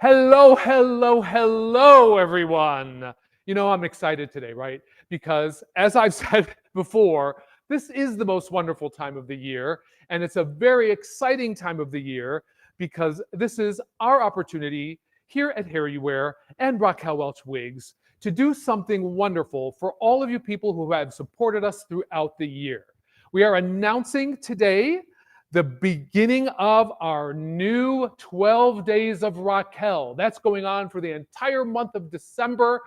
Hello, hello, hello, everyone. You know, I'm excited today, right? Because as I've said before, this is the most wonderful time of the year. And it's a very exciting time of the year because this is our opportunity here at HairUWear and Raquel Welch Wigs to do something wonderful for all of you people who have supported us throughout the year. We are announcing today the beginning of our new 12 Days of Raquel. That's going on for the entire month of December.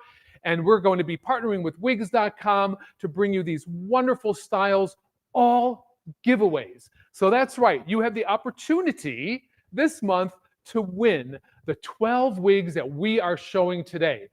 And we're going to be partnering with wigs.com to bring you these wonderful styles, all giveaways. So that's right. You have the opportunity this month to win the 12 wigs that we are showing today.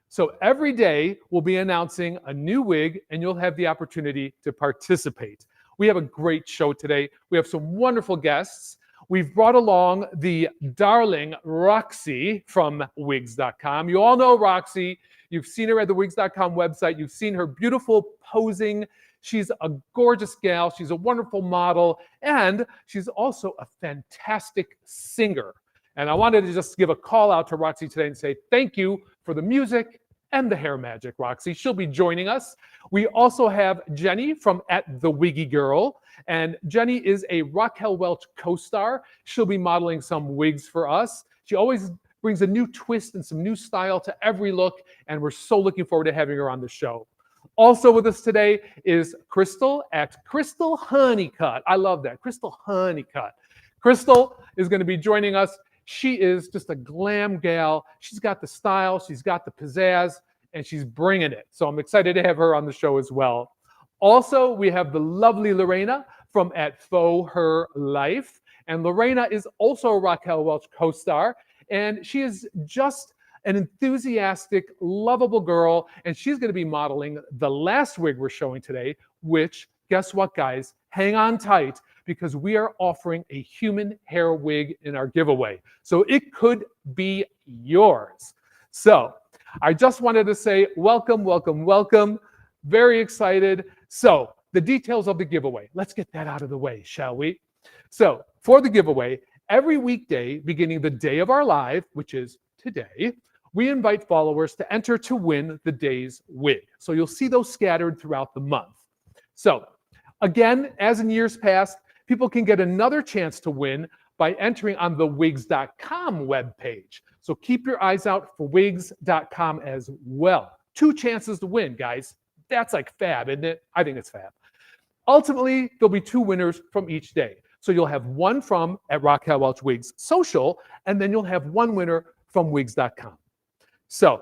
So every day we'll be announcing a new wig and you'll have the opportunity to participate. We have a great show today. We have some wonderful guests. We've brought along the darling Roxie from wigs.com. You all know Roxie. You've seen her at the wigs.com website. You've seen her beautiful posing. She's a gorgeous gal. She's a wonderful model. And she's also a fantastic singer. And I wanted to just give a call out to Roxie today and say thank you for the music and the hair magic, Roxie. She'll be joining us. We also have Jenny from @TheWiggyGirl. And Jenny is a Raquel Welch co-star. She'll be modeling some wigs for us. She always brings a new twist and some new style to every look. And we're so looking forward to having her on the show. Also with us today is Crystal @Crystal Honeycut. I love that, Crystal Honeycut. Crystal is going to be joining us. She is just a glam gal. She's got the style, she's got the pizzazz, and she's bringing it. So I'm excited to have her on the show as well. Also, we have the lovely Lorena from @FauxHerLife. And Lorena is also a Raquel Welch co-star. And she is just an enthusiastic, lovable girl. And she's going to be modeling the last wig we're showing today, which, guess what, guys? Hang on tight, because we are offering a human hair wig in our giveaway. So it could be yours. So I just wanted to say welcome, welcome, welcome. Very excited. So the details of the giveaway, let's get that out of the way, shall we? So for the giveaway, every weekday beginning the day of our live, which is today, we invite followers to enter to win the day's wig. So you'll see those scattered throughout the month. So again, as in years past, people can get another chance to win by entering on the wigs.com webpage. So keep your eyes out for wigs.com as well. 2 chances to win, guys. That's like fab, isn't it? I think it's fab. Ultimately, there'll be 2 winners from each day. So you'll have one from @Raquel Welch Wigs Social, and then you'll have one winner from wigs.com. So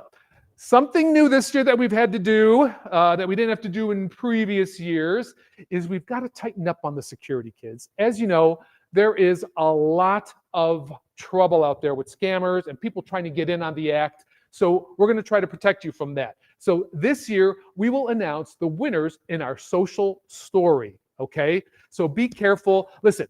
something new this year that we've had to do, that we didn't have to do in previous years, is we've got to tighten up on the security, kids. As you know, there is a lot of trouble out there with scammers and people trying to get in on the act. So we're going to try to protect you from that. So this year, we will announce the winners in our social story, okay? So be careful. Listen,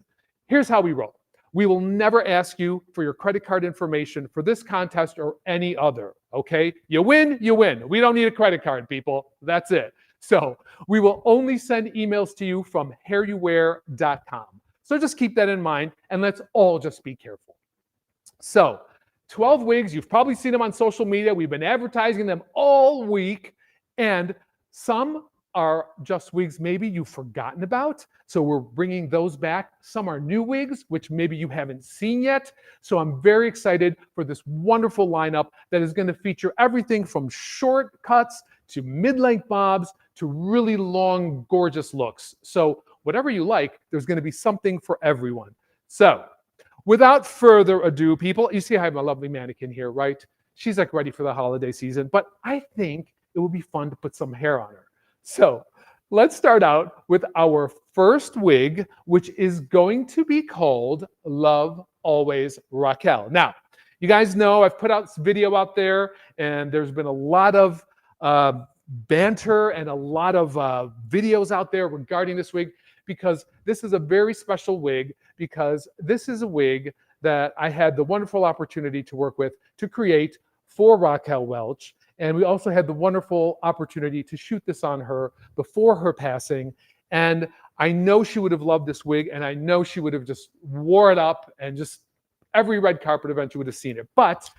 here's how we roll. We will never ask you for your credit card information for this contest or any other, okay? You win, you win. We don't need a credit card, people. That's it. So we will only send emails to you from HairUWear.com. So just keep that in mind, and let's all just be careful. So 12 wigs, you've probably seen them on social media. We've been advertising them all week, and some are just wigs maybe you've forgotten about. So we're bringing those back. Some are new wigs, which maybe you haven't seen yet. So I'm very excited for this wonderful lineup that is going to feature everything from short cuts to mid-length bobs to really long, gorgeous looks. So whatever you like, there's going to be something for everyone. So without further ado, people, you see I have my lovely mannequin here, right? She's like ready for the holiday season, but I think it would be fun to put some hair on her. So let's start out with our first wig, which is going to be called Love Always Raquel. Now, you guys know I've put out this video out there, and there's been a lot of banter and a lot of videos out there regarding this wig, because this is a very special wig, because this is a wig that I had the wonderful opportunity to work with to create for Raquel Welch. And we also had the wonderful opportunity to shoot this on her before her passing. And I know she would have loved this wig, and I know she would have just wore it up, and just every red carpet event you would have seen it. But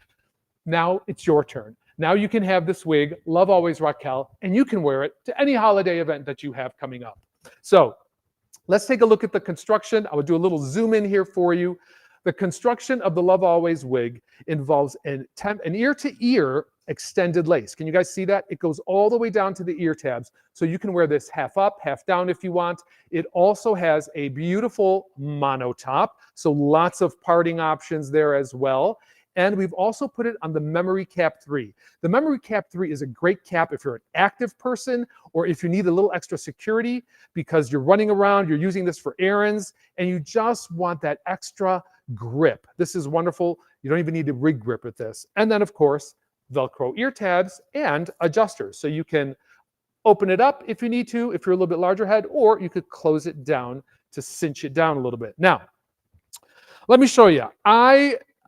Now it's your turn. Now you can have this wig, Love Always Raquel, and you can wear it to any holiday event that you have coming up. So let's take a look at the construction. I will do a little zoom in here for you. The construction of the Love Always wig involves an ear-to-ear extended lace. Can you guys see that? It goes all the way down to the ear tabs. So you can wear this half up, half down if you want. It also has a beautiful mono top. So lots of parting options there as well. And we've also put it on the Memory Cap 3. The Memory Cap 3 is a great cap if you're an active person or if you need a little extra security because you're running around, you're using this for errands, and you just want that extra grip. This is wonderful. You don't even need a rig grip with this. And then, of course, Velcro ear tabs and adjusters. So you can open it up if you need to, if you're a little bit larger head, or you could close it down to cinch it down a little bit. Now, let me show you.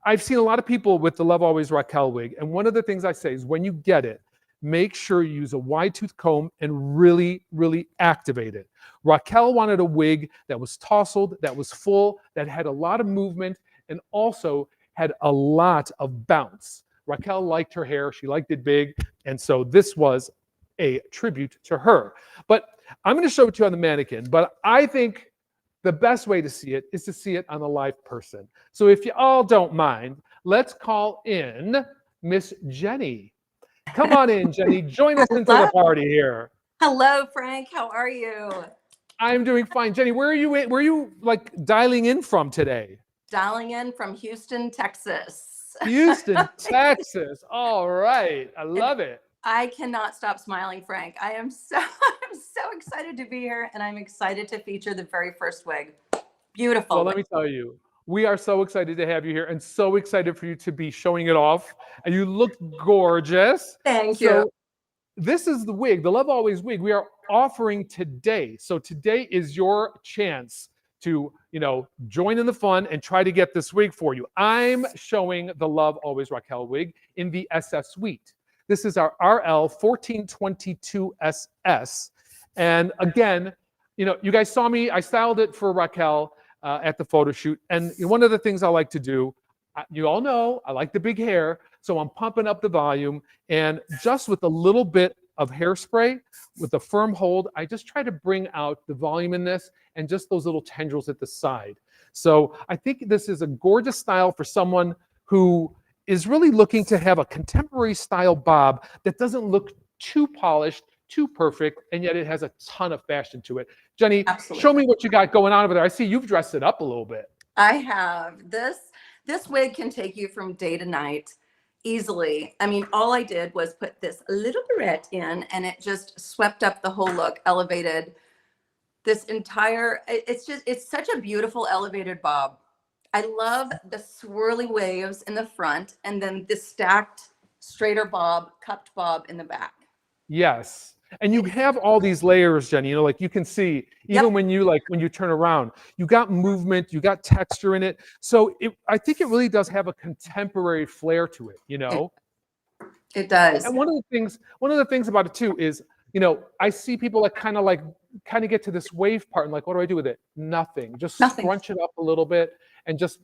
I've seen a lot of people with the Love Always Raquel wig, and one of the things I say is when you get it, make sure you use a wide tooth comb and really, really activate it. Raquel wanted a wig that was tousled, that was full, that had a lot of movement, and also had a lot of bounce. Raquel liked her hair, she liked it big, and so this was a tribute to her. But I'm going to show it to you on the mannequin, but I think the best way to see it is to see it on a live person. So if you all don't mind, let's call in Miss Jenny. Come on in, Jenny. Join us into the party here. Hello, Frank. How are you? I'm doing fine. Jenny, where are you where are you like dialing in from today? Dialing in from Houston, Texas. Houston, Texas. All right. I love it. I cannot stop smiling, Frank. I'm so excited to be here, and I'm excited to feature the very first wig. Beautiful. Well, let me tell you, we are so excited to have you here and so excited for you to be showing it off. And you look gorgeous. Thank you. This is the wig, the Love Always wig we are offering today. So today is your chance to, join in the fun and try to get this wig for you. I'm showing the Love Always Raquel wig in the SS suite. This is our RL 1422SS. And again, you guys saw me, I styled it for Raquel at the photo shoot. And one of the things I like to do, you all know, I like the big hair. So I'm pumping up the volume. And just with a little bit of hairspray, with a firm hold, I just try to bring out the volume in this and just those little tendrils at the side. So I think this is a gorgeous style for someone who is really looking to have a contemporary style bob that doesn't look too polished, too perfect, and yet it has a ton of fashion to it. Jenny, Absolutely. Show me what you got going on over there. I see you've dressed it up a little bit. I have. This wig can take you from day to night easily. I mean, all I did was put this little barrette in, and it just swept up the whole look, elevated this entire, it's such a beautiful elevated bob. I love the swirly waves in the front and then the stacked straighter bob, cupped bob in the back. Yes. And you have all these layers, Jenny, like you can see, even when you turn around, you got movement, you got texture in it. So I think it really does have a contemporary flair to it, It does. And one of the things about it too is, I see people that kind of get to this wave part and like, what do I do with it? Nothing. Just scrunch it up a little bit and just,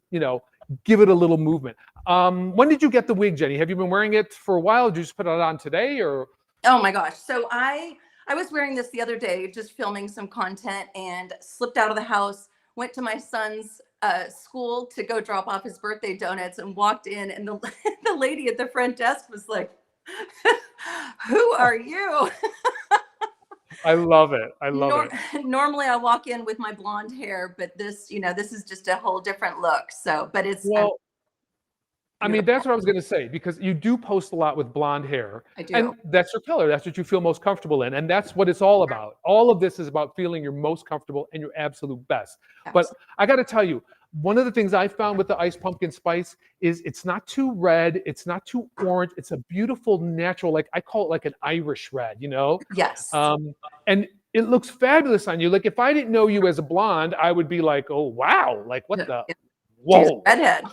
give it a little movement. When did you get the wig, Jenny? Have you been wearing it for a while? Did you just put it on today or? Oh my gosh. So I was wearing this the other day, just filming some content and slipped out of the house, went to my son's school to go drop off his birthday donuts and walked in and the lady at the front desk was like, who are you? I love it. I love it. Normally I walk in with my blonde hair, but this, this is just a whole different look. So, but it's, I mean, that's what I was going to say, because you do post a lot with blonde hair. I do. And that's your color. That's what you feel most comfortable in. And that's what it's all about. All of this is about feeling your most comfortable and your absolute best. Absolutely. But I got to tell you, one of the things I found with the Iced Pumpkin Spice is it's not too red. It's not too orange. It's a beautiful, natural, like I call it like an Irish red, Yes. And it looks fabulous on you. Like if I didn't know you as a blonde, I would be like, oh, wow. Like what the? Whoa. Redhead.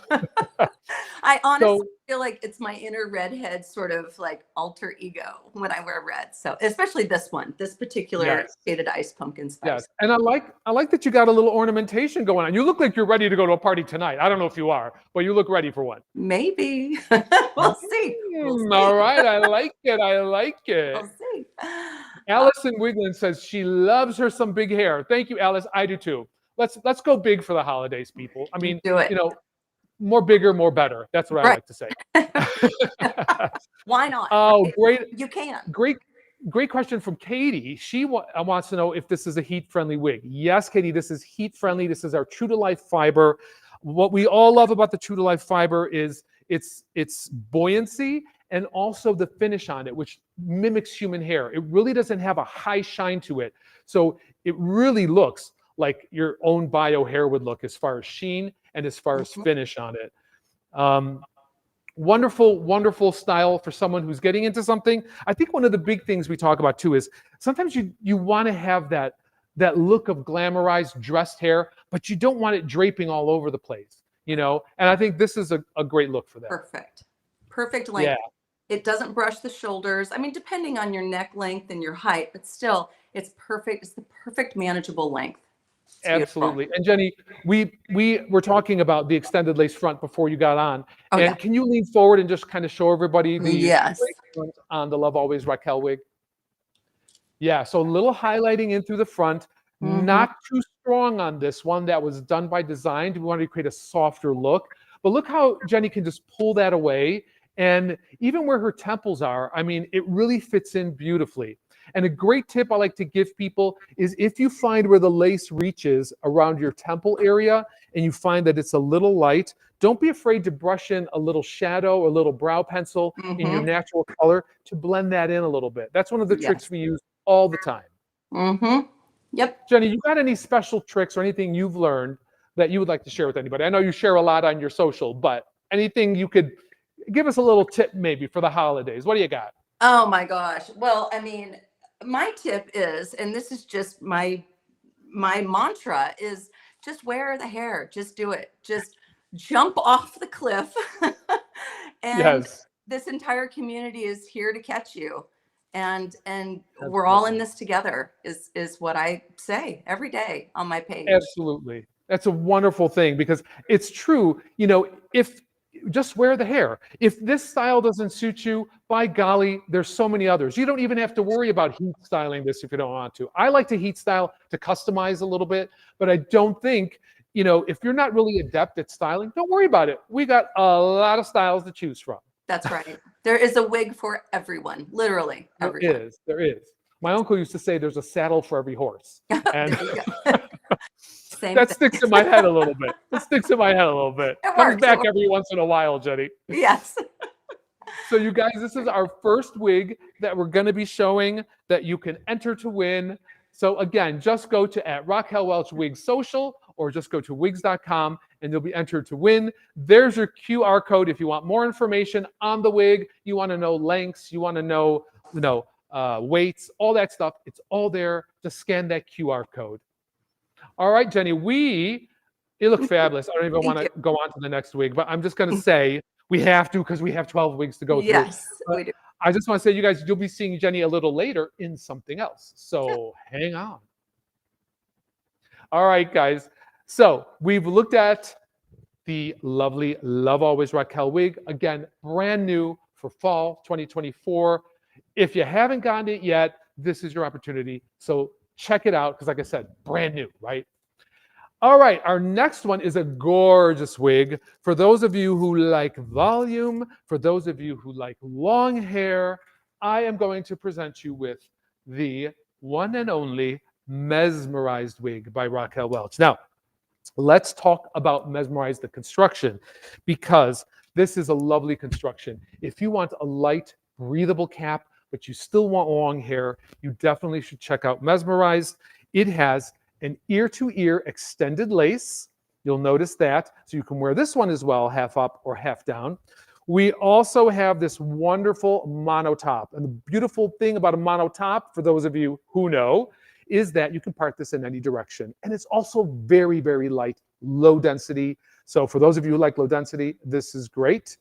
I honestly, feel like it's my inner redhead sort of like alter ego when I wear red. So especially this one, this particular Yes. Shaded Ice Pumpkin Spice. Yes. And I like that you got a little ornamentation going on. You look like you're ready to go to a party tonight. I don't know if you are, but you look ready for one. Maybe. We'll see. We'll see. All right. I like it. I like it. We'll see. Allison Wigland says she loves her some big hair. Thank you, Alice. I do too. Let's go big for the holidays, people. I mean, Do it. you know, more bigger, more better. That's what I like to say. Why not? Oh, great. You can. Great question from Katie. She wants to know if this is a heat-friendly wig. Yes, Katie, this is heat-friendly. This is our True to Life fiber. What we all love about the True to Life fiber is its buoyancy and also the finish on it, which mimics human hair. It really doesn't have a high shine to it. So it really looks like your own bio hair would look as far as sheen and as far as finish on it. Wonderful, wonderful style for someone who's getting into something. I think one of the big things we talk about too is sometimes you want to have that look of glamorized dressed hair, but you don't want it draping all over the place, you know? And I think this is a great look for that. Perfect length. Yeah. It doesn't brush the shoulders. I mean, depending on your neck length and your height, but still it's perfect. It's the perfect manageable length. Absolutely. And Jenny, we were talking about the extended lace front before you got on. And can you lean forward and just kind of show everybody the front on the Love Always Raquel wig? Yeah, so a little highlighting in through the front, not too strong on this one. That was done by design. We wanted to create a softer look. But look how Jenny can just pull that away. And even where her temples are, I mean, it really fits in beautifully. And a great tip I like to give people is if you find where the lace reaches around your temple area and you find that it's a little light, don't be afraid to brush in a little shadow, a little brow pencil in your natural color to blend that in a little bit. That's one of the tricks we use all the time. Yep. Jenny, you got any special tricks or anything you've learned that you would like to share with anybody? I know you share a lot on your social, but anything you could give us a little tip maybe for the holidays. What do you got? Oh my gosh. Well, I mean, my tip is, and this is just my mantra, is just wear the hair. Just do it. Just jump off the cliff. And this entire community is here to catch you. And we're all in this together is what I say every day on my page. Absolutely. That's a wonderful thing because it's true. You know, if just wear the hair. If this style doesn't suit you, by golly, there's so many others. You don't even have to worry about heat styling this if you don't want to. I like to heat style to customize a little bit, but I don't think, you know, if you're not really adept at styling, don't worry about it. We got a lot of styles to choose from. That's right. There is a wig for everyone, literally everyone. There is. My uncle used to say there's a saddle for every horse. And that sticks in my head a little bit. It sticks in my head a little bit. Comes back every once in a while, Jenny. Yes. So you guys, this is our first wig that we're going to be showing that you can enter to win. So again, just go to @Raquel Welch Wigs Social or just go to wigs.com and you'll be entered to win. There's your QR code if you want more information on the wig. You want to know lengths, you want to know, weights, all that stuff. It's all there. Just scan that QR code. All right, Jenny, it looked fabulous. I don't even want to go on to the next wig, but I'm just going to say we have to because we have 12 wigs to go through. Yes, we do. I just want to say, you guys, you'll be seeing Jenny a little later in something else. So hang on. All right, guys. So we've looked at the lovely Love Always Raquel wig. Again, brand new for fall 2024. If you haven't gotten it yet, this is your opportunity. So check it out because, like I said, brand new, right? All right, our next one is a gorgeous wig. For those of you who like volume, for those of you who like long hair, I am going to present you with the one and only Mesmerized wig by Raquel Welch. Now, let's talk about Mesmerized, the construction, because this is a lovely construction. If you want a light, breathable cap, but you still want long hair, you definitely should check out Mesmerized. It has an ear-to-ear extended lace. You'll notice that. So you can wear this one as well, half up or half down. We also have this wonderful mono top. And the beautiful thing about a mono top, for those of you who know, is that you can part this in any direction. And it's also very, very light, low density. So for those of you who like low density, this is great.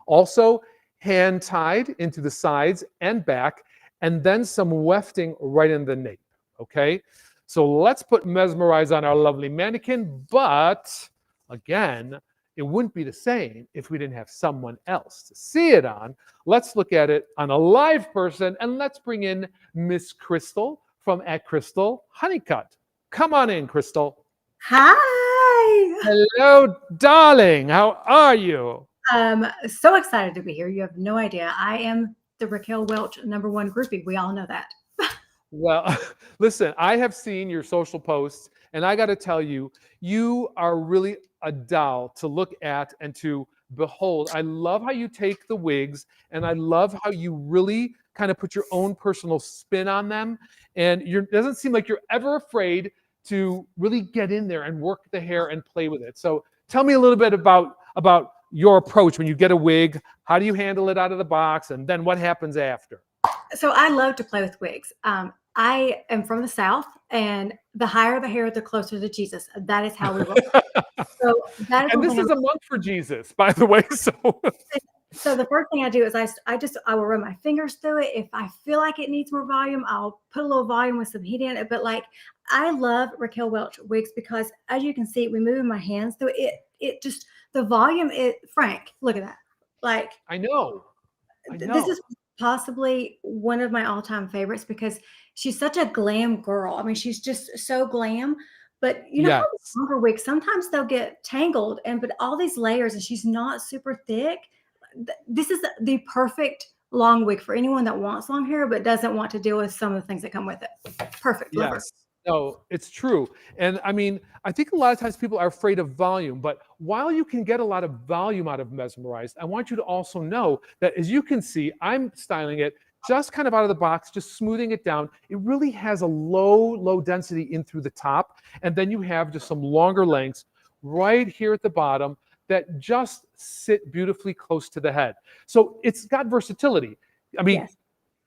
Also, hand tied into the sides and back, and then some wefting right in the nape. Okay, so let's put Mesmerize on our lovely mannequin, but again, it wouldn't be the same if we didn't have someone else to see it on. Let's look at it on a live person, and let's bring in Miss Crystal from @Crystal Honeycut. Come on in, Crystal. Hi. Hello, darling. How are you? So excited to be here. You have no idea. I am the Raquel Welch #1 groupie. We all know that. Well, listen, I have seen your social posts, and I got to tell you, you are really a doll to look at and to behold. I love how you take the wigs, and I love how you really kind of put your own personal spin on them. And it doesn't seem like you're ever afraid to really get in there and work the hair and play with it. So tell me a little bit about your approach when you get a wig. How do you handle it out of the box, and then what happens after? So I love to play with wigs. I am from the South, and the higher the hair, the closer to Jesus. That is how we roll. So that is And this is a month for Jesus, by the way. So the first thing I do is I will run my fingers through it. If I feel like it needs more volume, I'll put a little volume with some heat in it. But like, I love Raquel Welch wigs because, as you can see, we move my hands through it. It just, the volume. Frank, look at that. Like, I know. This is possibly one of my all-time favorites because she's such a glam girl. I mean, she's just so glam. But you know, Yes. how longer wigs, sometimes they'll get tangled, but all these layers, and she's not super thick. This is the perfect long wig for anyone that wants long hair but doesn't want to deal with some of the things that come with it. Perfect. Love her. Yes. No, it's true. And I mean, I think a lot of times people are afraid of volume, but while you can get a lot of volume out of Mesmerized, I want you to also know that, as you can see, I'm styling it just kind of out of the box, just smoothing it down. It really has a low density in through the top. And then you have just some longer lengths right here at the bottom that just sit beautifully close to the head. So it's got versatility. I mean,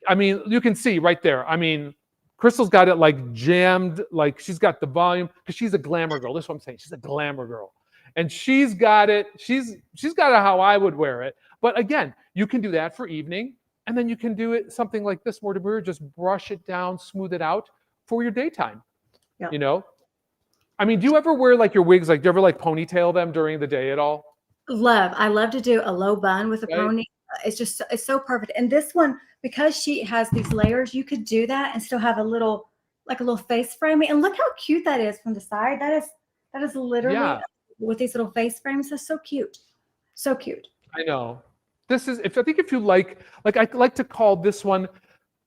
Yes. you can see right there. I mean, Crystal's got it like jammed, like she's got the volume because she's a glamour girl. That's what I'm saying. She's a glamour girl. And she's got it. She's got it how I would wear it. But again, you can do that for evening. And then you can do it something like this, more demure, just brush it down, smooth it out for your daytime. Yeah. You know? I mean, do you ever wear like your wigs, like do you ever like ponytail them during the day at all? I love to do a low bun with a Right. pony. It's so perfect. And this one, because she has these layers, you could do that and still have a little face framing. And look how cute that is from the side. That is literally Yeah. with these little face frames. That's so cute. So cute. I know. This is, if you like I like to call this one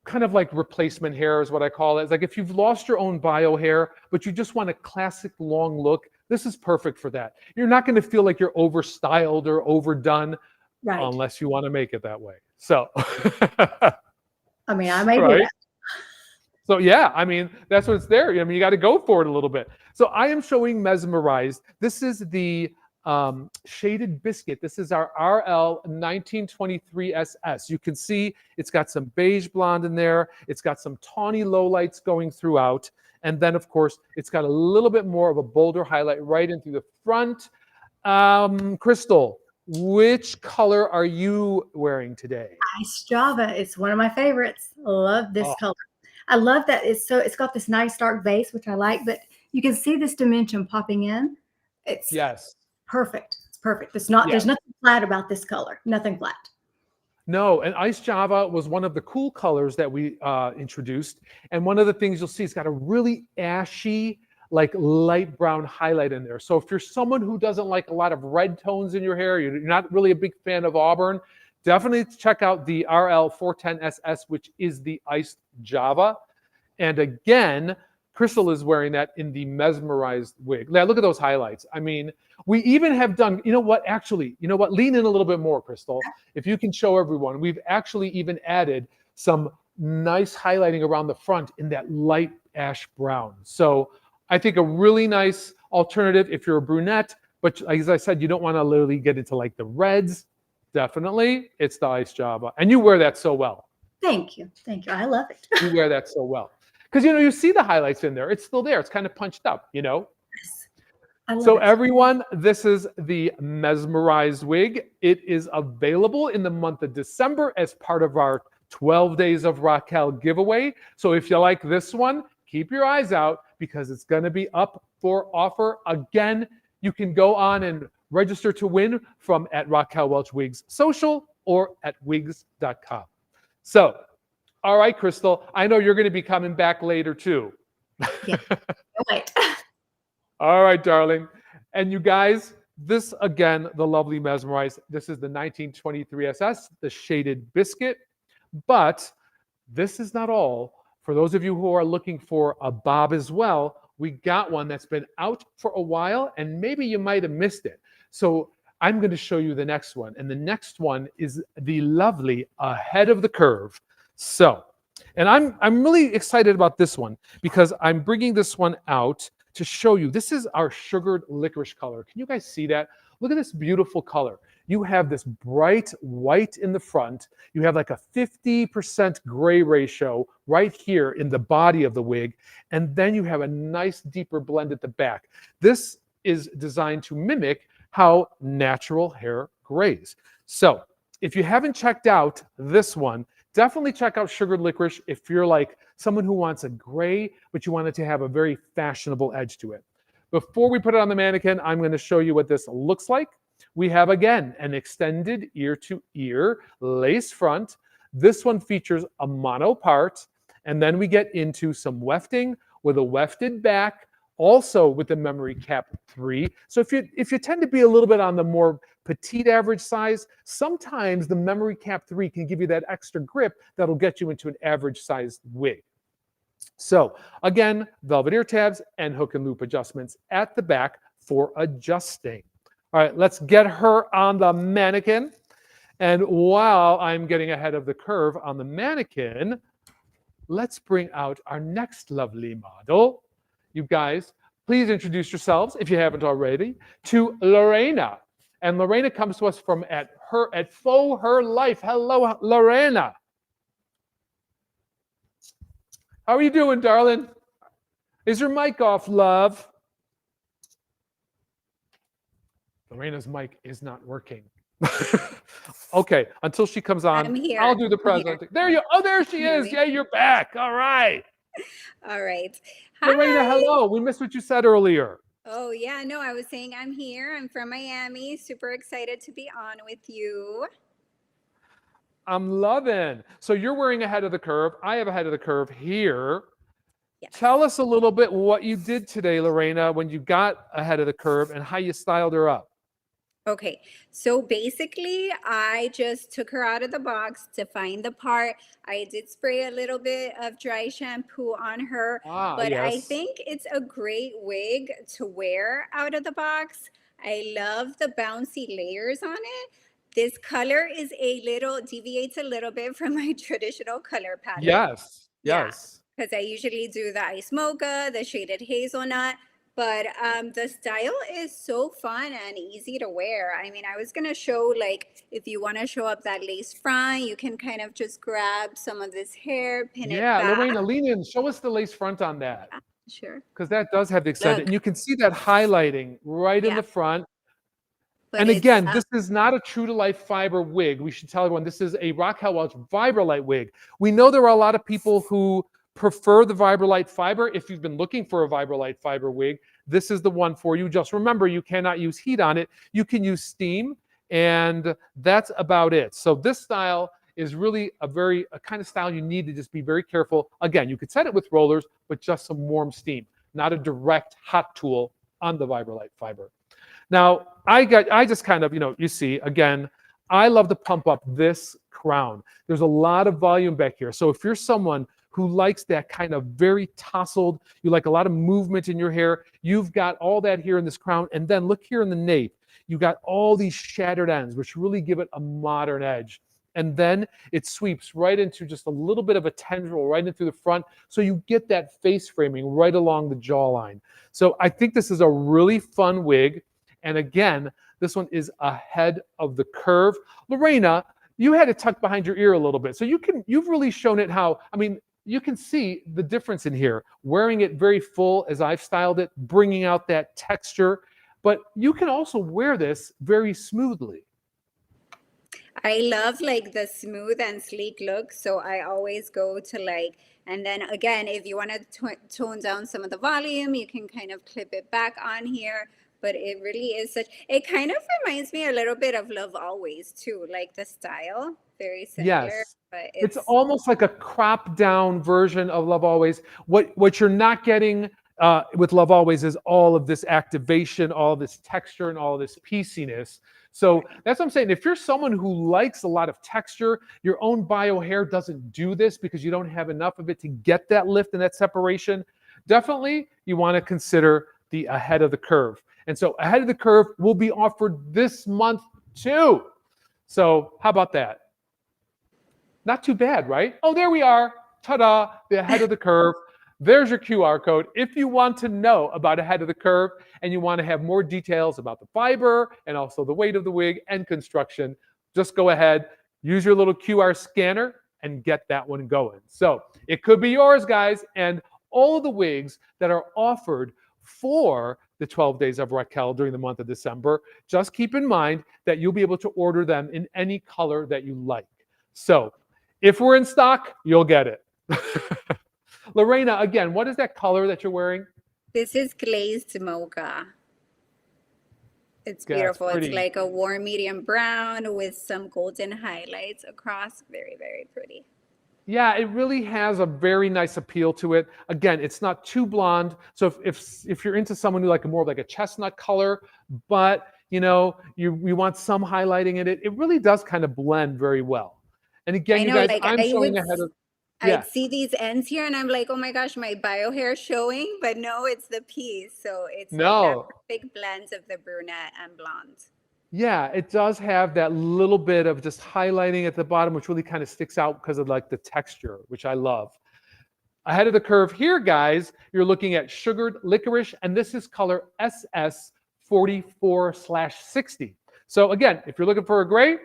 kind of like replacement hair is what I call it. It's like if you've lost your own bio hair, but you just want a classic long look, this is perfect for that. You're not going to feel like you're overstyled or overdone, Right. unless you want to make it that way. So, I mean, I may do right? that. So yeah, I mean, that's what it's there. I mean, you got to go for it a little bit. So I am showing Mesmerized. This is the Shaded Biscuit. This is our RL 1923 SS. You can see it's got some beige blonde in there. It's got some tawny lowlights going throughout. And then, of course, it's got a little bit more of a bolder highlight right in through the front. Crystal, which color are you wearing today? Ice Java. It's one of my favorites. Love this Oh. color. I love that it's got this nice dark base, which I like, but you can see this dimension popping in. It's Yes. perfect. It's perfect. There's nothing flat about this color. Nothing flat. No, and Ice Java was one of the cool colors that we introduced. And one of the things you'll see, it's got a really ashy, like light brown highlight in there. So if you're someone who doesn't like a lot of red tones in your hair, you're not really a big fan of auburn, definitely check out the RL 410 SS, which is the Iced Java. And again, Crystal is wearing that in the Mesmerized wig. Now, look at those highlights. I mean, we even have done, you know what, lean in a little bit more, Crystal. If you can show everyone, we've actually even added some nice highlighting around the front in that light ash brown. So I think a really nice alternative if you're a brunette, but as I said, you don't want to literally get into like the reds. Definitely, it's the Ice Java. And you wear that so well. Thank you. Thank you. I love it. You wear that so well. Because, you see the highlights in there. It's still there. It's kind of punched up, Yes. I love So it. everyone, this is the mesmerized wig. It is available in the month of December as part of our 12 Days of Raquel giveaway. So if you like this one, keep your eyes out because it's going to be up for offer. Again, you can go on and register to win from at Raquel Welch Wigs Social or at wigs.com. So, all right, Crystal, I know you're going to be coming back later too. Yeah. Wait. All right, darling. And you guys, this again, the lovely Mesmerized. This is the 1923 SS, the Shaded Biscuit. But this is not all. For those of you who are looking for a bob as well, we got one that's been out for a while and maybe you might have missed it. So I'm going to show you the next one. And the next one is the lovely Ahead of the Curve. So, and I'm really excited about this one because I'm bringing this one out to show you. This is our sugared licorice color. Can you guys see that? Look at this beautiful color. You have this bright white in the front. You have like a 50% gray ratio right here in the body of the wig. And then you have a nice deeper blend at the back. This is designed to mimic how natural hair grays. So if you haven't checked out this one, definitely check out Sugared Licorice if you're like someone who wants a gray, but you want it to have a very fashionable edge to it. Before we put it on the mannequin, I'm going to show you what this looks like. We have, again, an extended ear-to-ear lace front. This one features a mono part, and then we get into some wefting with a wefted back, also with the memory cap 3. So if you tend to be a little bit on the more petite average size, sometimes the memory cap 3 can give you that extra grip that'll get you into an average sized wig. So again, velvet ear tabs and hook and loop adjustments at the back for adjusting. All right, let's get her on the mannequin. And while I'm getting ahead of the curve on the mannequin, let's bring out our next lovely model. You guys, please introduce yourselves, if you haven't already, to Lorena. And Lorena comes to us from at Faux Her Life. Hello, Lorena. How are you doing, darling? Is your mic off, love? Lorena's mic is not working. Okay, until she comes on, I'm here. I'll do the presentation. There you. Oh, there she is. Yeah, you're back. All right. All right. Hi. Lorena, hello. We missed what you said earlier. Oh, yeah. No, I was saying I'm here. I'm from Miami. Super excited to be on with you. I'm loving. So you're wearing Ahead of the Curve. I have Ahead of the Curve here. Yes. Tell us a little bit what you did today, Lorena, when you got Ahead of the Curve and how you styled her up. Okay, so basically, I just took her out of the box to find the part. I did spray a little bit of dry shampoo on her, but yes. I think it's a great wig to wear out of the box. I love the bouncy layers on it. This color is deviates a little bit from my traditional color palette. Yes, Yeah. yes. Because I usually do the Ice Mocha, the Shaded Hazelnut. But the style is so fun and easy to wear. I mean, I was going to show, like, if you want to show up that lace front, you can kind of just grab some of this hair, pin it back. Yeah, Lorena, lean in. Show us the lace front on that. Sure. Because that does have the extended. Look. And you can see that highlighting right in Yeah. the front. But And it's, again, this is not a true to life fiber wig. We should tell everyone this is a Raquel Welch Vibralight wig. We know there are a lot of people who prefer the Vibralight fiber. If you've been looking for a Vibralight fiber wig, this is the one for you. Just remember, you cannot use heat on it. You can use steam, and that's about it. So this style is really a kind of style you need to just be very careful. Again, you could set it with rollers, but just some warm steam, not a direct hot tool on the Vibralight fiber. Now, I just kind of, you see, again, I love to pump up this crown. There's a lot of volume back here. So if you're someone who likes that kind of very tousled, you like a lot of movement in your hair, you've got all that here in this crown. And then look here in the nape. You got all these shattered ends, which really give it a modern edge. And then it sweeps right into just a little bit of a tendril right into the front. So you get that face framing right along the jawline. So I think this is a really fun wig. And again, this one is Ahead of the Curve. Lorena, you had it tucked behind your ear a little bit. So you've really shown it how, I mean, you can see the difference in here. Wearing it very full as I've styled it, bringing out that texture. but you can also wear this very smoothly. I love like the smooth and sleek look, so I always go to like, and then again, if you want to tone down some of the volume, you can kind of clip it back on here. But it really is it kind of reminds me a little bit of Love Always too, like the style, very similar. Yes. But It's almost like a crop down version of Love Always. What you're not getting with Love Always is all of this activation, all this texture, and all this pieciness. So that's what I'm saying. If you're someone who likes a lot of texture, your own bio hair doesn't do this because you don't have enough of it to get that lift and that separation, definitely you want to consider the Ahead of the Curve. And so Ahead of the Curve will be offered this month too. So how about that? Not too bad, right? Oh, there we are. Ta-da, the Ahead of the Curve. There's your QR code. If you want to know about Ahead of the Curve and you want to have more details about the fiber and also the weight of the wig and construction, just go ahead, use your little QR scanner and get that one going. So it could be yours, guys. And all of the wigs that are offered for the 12 Days of Raquel during the month of December, just keep in mind that you'll be able to order them in any color that you like. So if we're in stock, you'll get it. Lorena, again, what is that color that you're wearing? This is Glazed Mocha. It's Yeah, beautiful. it's It's like a warm medium brown with some golden highlights across. Very, very pretty. Yeah, it really has a very nice appeal to it. Again, it's not too blonde. So if you're into someone who like more like a chestnut color, but you know, you want some highlighting in it, it really does kind of blend very well. And again, you guys, I'm showing ahead of. Yeah. I'd see these ends here and I'm like, oh my gosh, my bio hair showing, but no, it's the piece. So it's like that perfect blend of the brunette and blonde. Yeah, it does have that little bit of just highlighting at the bottom, which really kind of sticks out because of like the texture, which I love. Ahead of the Curve here, guys, you're looking at Sugared Licorice, and this is color SS44/60. So again, if you're looking for a gray,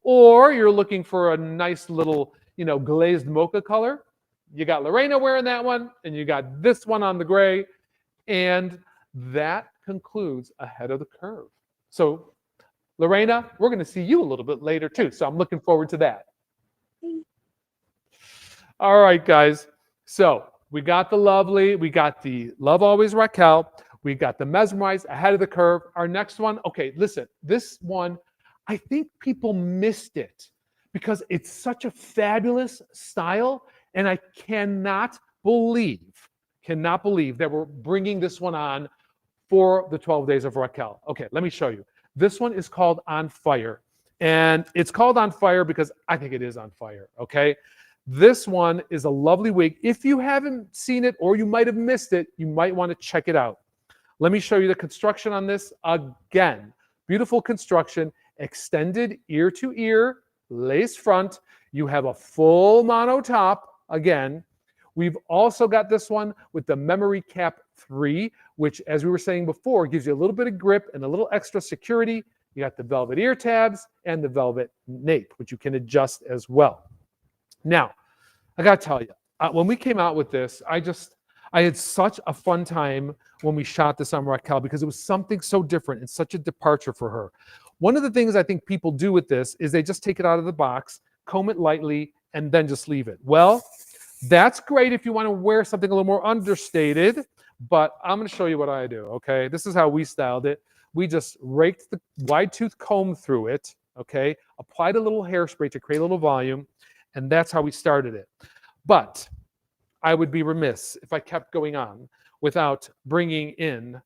or you're looking for a nice little, you know, glazed mocha color, you got Lorena wearing that one, and you got this one on the gray, and that concludes Ahead of the Curve. So Lorena, we're going to see you a little bit later too, so I'm looking forward to that. All right, guys. So we got the Love Always Raquel, we got the Mesmerized, Ahead of the Curve. Our next one, okay, listen, this one, I think people missed it because it's such a fabulous style, and I cannot believe that we're bringing this one on for the 12 Days of Raquel. Okay, let me show you. This one is called On Fire, and it's called On Fire because I think it is on fire, okay? This one is a lovely wig. If you haven't seen it or you might have missed it, you might want to check it out. Let me show you the construction on this again. Beautiful construction, extended ear to ear, lace front. You have a full mono top again. We've also got this one with the Memory Cap 3, which, as we were saying before, gives you a little bit of grip and a little extra security. You got the velvet ear tabs and the velvet nape, which you can adjust as well. Now, I got to tell you, when we came out with this, I had such a fun time when we shot this on Raquel because it was something so different and such a departure for her. One of the things I think people do with this is they just take it out of the box, comb it lightly, and then just leave it. Well, that's great if you want to wear something a little more understated, but I'm going to show you what I do, okay? This is how we styled it. We just raked the wide tooth comb through it, okay? Applied a little hairspray to create a little volume, and that's how we started it. But I would be remiss if I kept going on without bringing in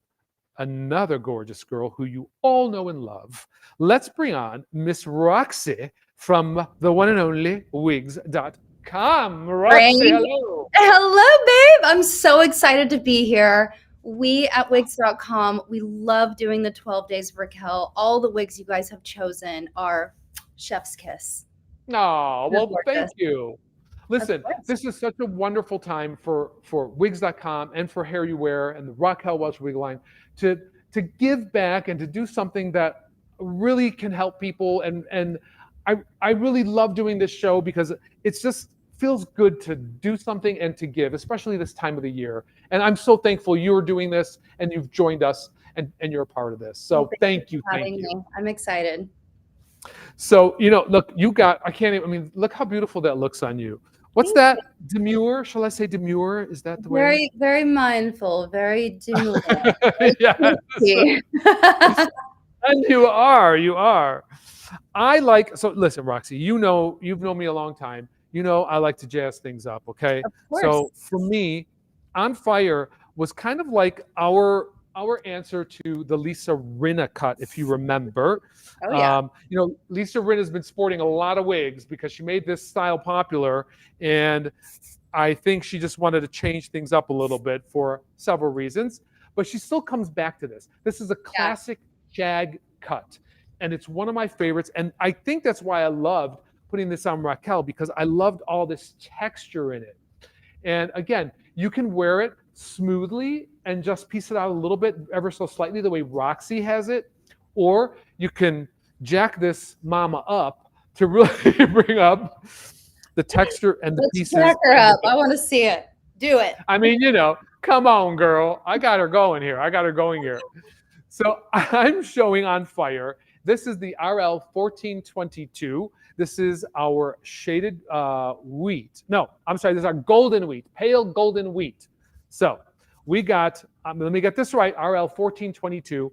another gorgeous girl who you all know and love. Let's bring on Miss Roxie from the one and only wigs.com. Roxie, hello. Hello, babe. I'm so excited to be here. We at wigs.com, we love doing the 12 Days of Raquel. All the wigs you guys have chosen are chef's kiss. Oh, well, thank you. Listen, this is such a wonderful time for wigs.com and for HairUWear and the Raquel Welch wig line to give back and to do something that really can help people. And I really love doing this show because it's just feels good to do something and to give, especially this time of the year. And I'm so thankful you're doing this and you've joined us. and you're a part of this. So thank you. Having me. I'm excited. So, look, I can't even, I mean, look how beautiful that looks on you. What's that? Demure? Shall I say demure? Is that the way? Very, very mindful, very demure. Yeah. And you are. So listen, Roxie, you've known me a long time. I like to jazz things up, okay? Of course. So for me, On Fire was kind of like our answer to the Lisa Rinna cut, if you remember. Oh, yeah. Lisa Rinna has been sporting a lot of wigs because she made this style popular, and I think she just wanted to change things up a little bit for several reasons, but she still comes back to this. This is a classic shag cut, and it's one of my favorites, and I think that's why I loved putting this on Raquel, because I loved all this texture in it. And again, you can wear it smoothly and just piece it out a little bit, ever so slightly, the way Roxie has it, or you can jack this mama up to really bring up the texture and the pieces. Jack her up. I want to see it. Do it. I mean, come on, girl. I got her going here. So I'm showing On Fire. This is the RL 1422. This is our shaded wheat. No, I'm sorry. This is our golden wheat, pale golden wheat. So we got, let me get this right, RL 1422,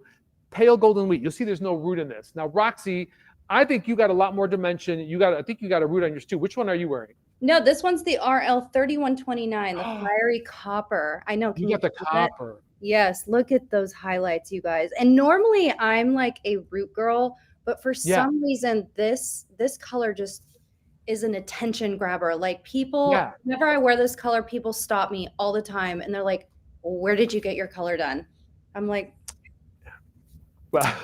pale golden wheat. You'll see there's no root in this. Now, Roxie, I think you got a lot more dimension. I think you got a root on yours too. Which one are you wearing? No, this one's the RL 3129, the fiery copper. I know. You got the copper. Yes, look at those highlights, you guys. And normally I'm like a root girl, but for some reason this color just is an attention grabber. Like people, whenever I wear this color, people stop me all the time and they're like, where did you get your color done? I'm like, well,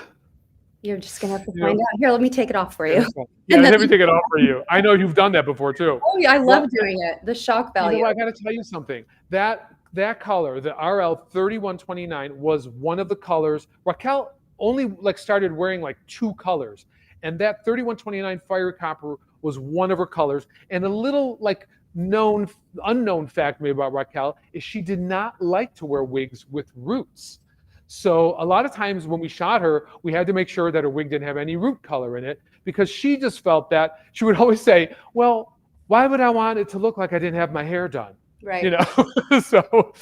you're just gonna have to find out. Here, let me take it off for you. Yeah, let me take it off for you. I know you've done that before too. Oh yeah, I love doing it. The shock value. I gotta tell you something. That color, the RL 3129, was one of the colors. Raquel only started wearing 2 colors, and that 3129 fiery copper was one of her colors. And a little unknown fact maybe about Raquel is she did not like to wear wigs with roots. So a lot of times when we shot her, we had to make sure that her wig didn't have any root color in it, because she just felt that she would always say, well, why would I want it to look like I didn't have my hair done? Right. So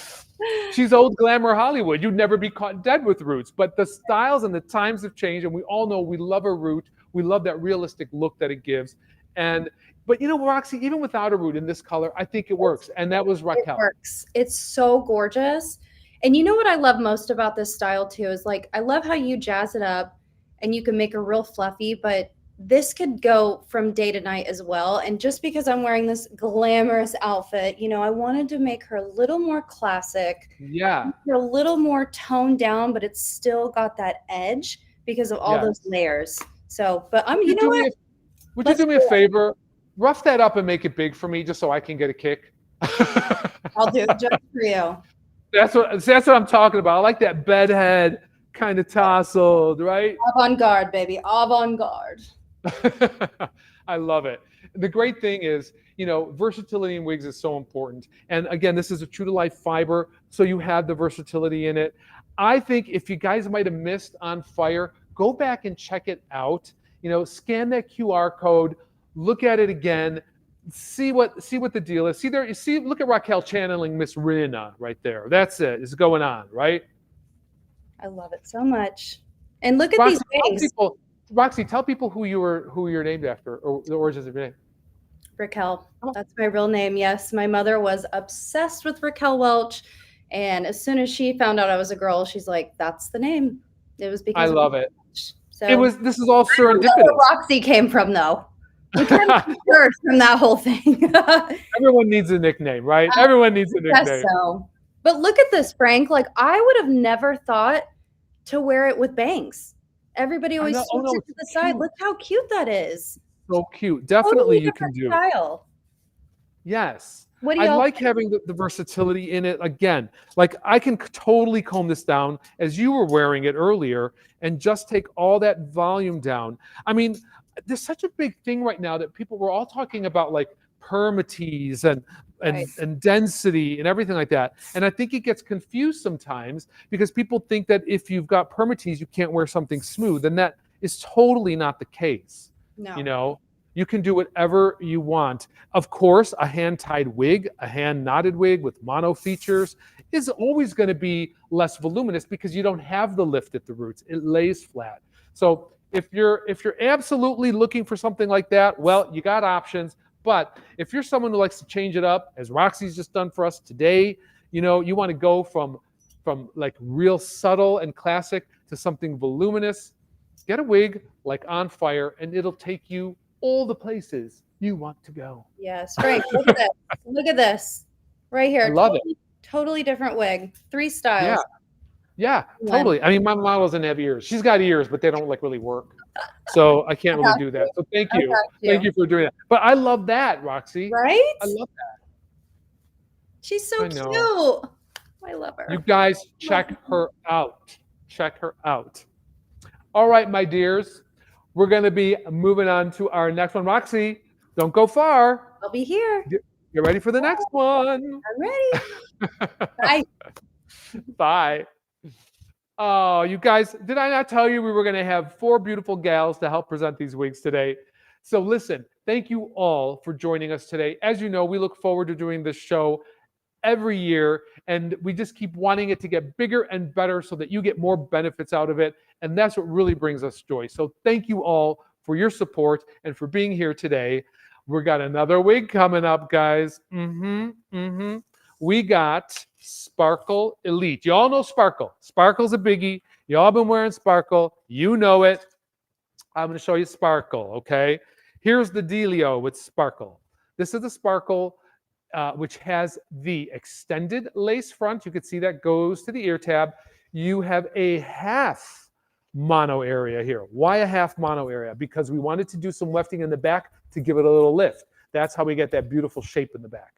she's old glamour Hollywood. You'd never be caught dead with roots. But the styles and the times have changed, and we all know we love a root. We love that realistic look that it gives. But Roxie, even without a root in this color, I think it works. And that was Raquel. It works. It's so gorgeous. And you know what I love most about this style too is I love how you jazz it up and you can make it real fluffy, but this could go from day to night as well. And just because I'm wearing this glamorous outfit, I wanted to make her a little more classic. Yeah. A little more toned down, but it's still got that edge because of all those layers. So, but would you do me a favor? Rough that up and make it big for me just so I can get a kick. I'll do it just for you. That's what I'm talking about. I like that bedhead kind of tousled, right? Avant-garde, baby. Avant-garde. I love it. The great thing is, versatility in wigs is so important. And again, this is a true to life fiber, so you have the versatility in it. I think if you guys might have missed On Fire, go back and check it out. Scan that QR code, look at it again, see what the deal is. Look at Raquel channeling Miss Rinna right there. That's it. It's going on, right? I love it so much. And look at these wings. Roxie, tell people who you're named after, or the origins of your name. Raquel. That's my real name. Yes, my mother was obsessed with Raquel Welch, and as soon as she found out I was a girl, she's like, "That's the name." It was because I love it. So This is all serendipitous. Where Roxie came from, though. We kind of heard from that whole thing. Everyone needs a nickname, right? Everyone needs a nickname. Yes, so. But look at this, Frank. I would have never thought to wear it with bangs. Everybody always switches it to the side. Look how cute that is. So cute. Definitely you can do. Style. Yes. What do I you like having the versatility in it. Again, I can totally comb this down as you were wearing it earlier and just take all that volume down. I mean, there's such a big thing right now that we're all talking about permatease and Right. and density and everything like that. And I think it gets confused sometimes because people think that if you've got permatease, you can't wear something smooth, and that is totally not the case. No. You know, you can do whatever you want. Of course, a hand-tied wig, a hand-knotted wig with mono features is always going to be less voluminous because you don't have the lift at the roots. It lays flat. So if you're absolutely looking for something like that, well, you got options. But if you're someone who likes to change it up, as Roxie's just done for us today, you know, you want to go from like real subtle and classic to something voluminous, get a wig like On Fire, and it'll take you all the places you want to go. Yes, right. Look at this. Look at this. Right here. I love it. Totally different wig. 3 styles. Yeah, totally. I mean, my mom doesn't have ears. She's got ears, but they don't like really work. So I can't really do that. So thank you. Thank you for doing that. But I love that, Roxie. Right? I love that. She's so I know. cute. I love her. You guys check her out. Check her out. All right, my dears. We're going to be moving on to our next one. Roxie, don't go far. I'll be here. You're ready for the next one. I'm ready. Bye. Bye. Oh, you guys, did I not tell you we were going to have 4 beautiful gals to help present these wigs today? So listen, thank you all for joining us today. As you know, we look forward to doing this show every year, and we just keep wanting it to get bigger and better so that you get more benefits out of it. And that's what really brings us joy. So thank you all for your support and for being here today. We got another wig coming up, guys. We got Sparkle Elite. You all know Sparkle. Sparkle's a biggie. You all been wearing Sparkle. You know it. I'm going to show you Sparkle, okay? Here's the dealio with Sparkle. This is the Sparkle, which has the extended lace front. You can see that goes to the ear tab. You have a half mono area here. Why a half mono area? Because we wanted to do some wefting in the back to give it a little lift. That's how we get that beautiful shape in the back.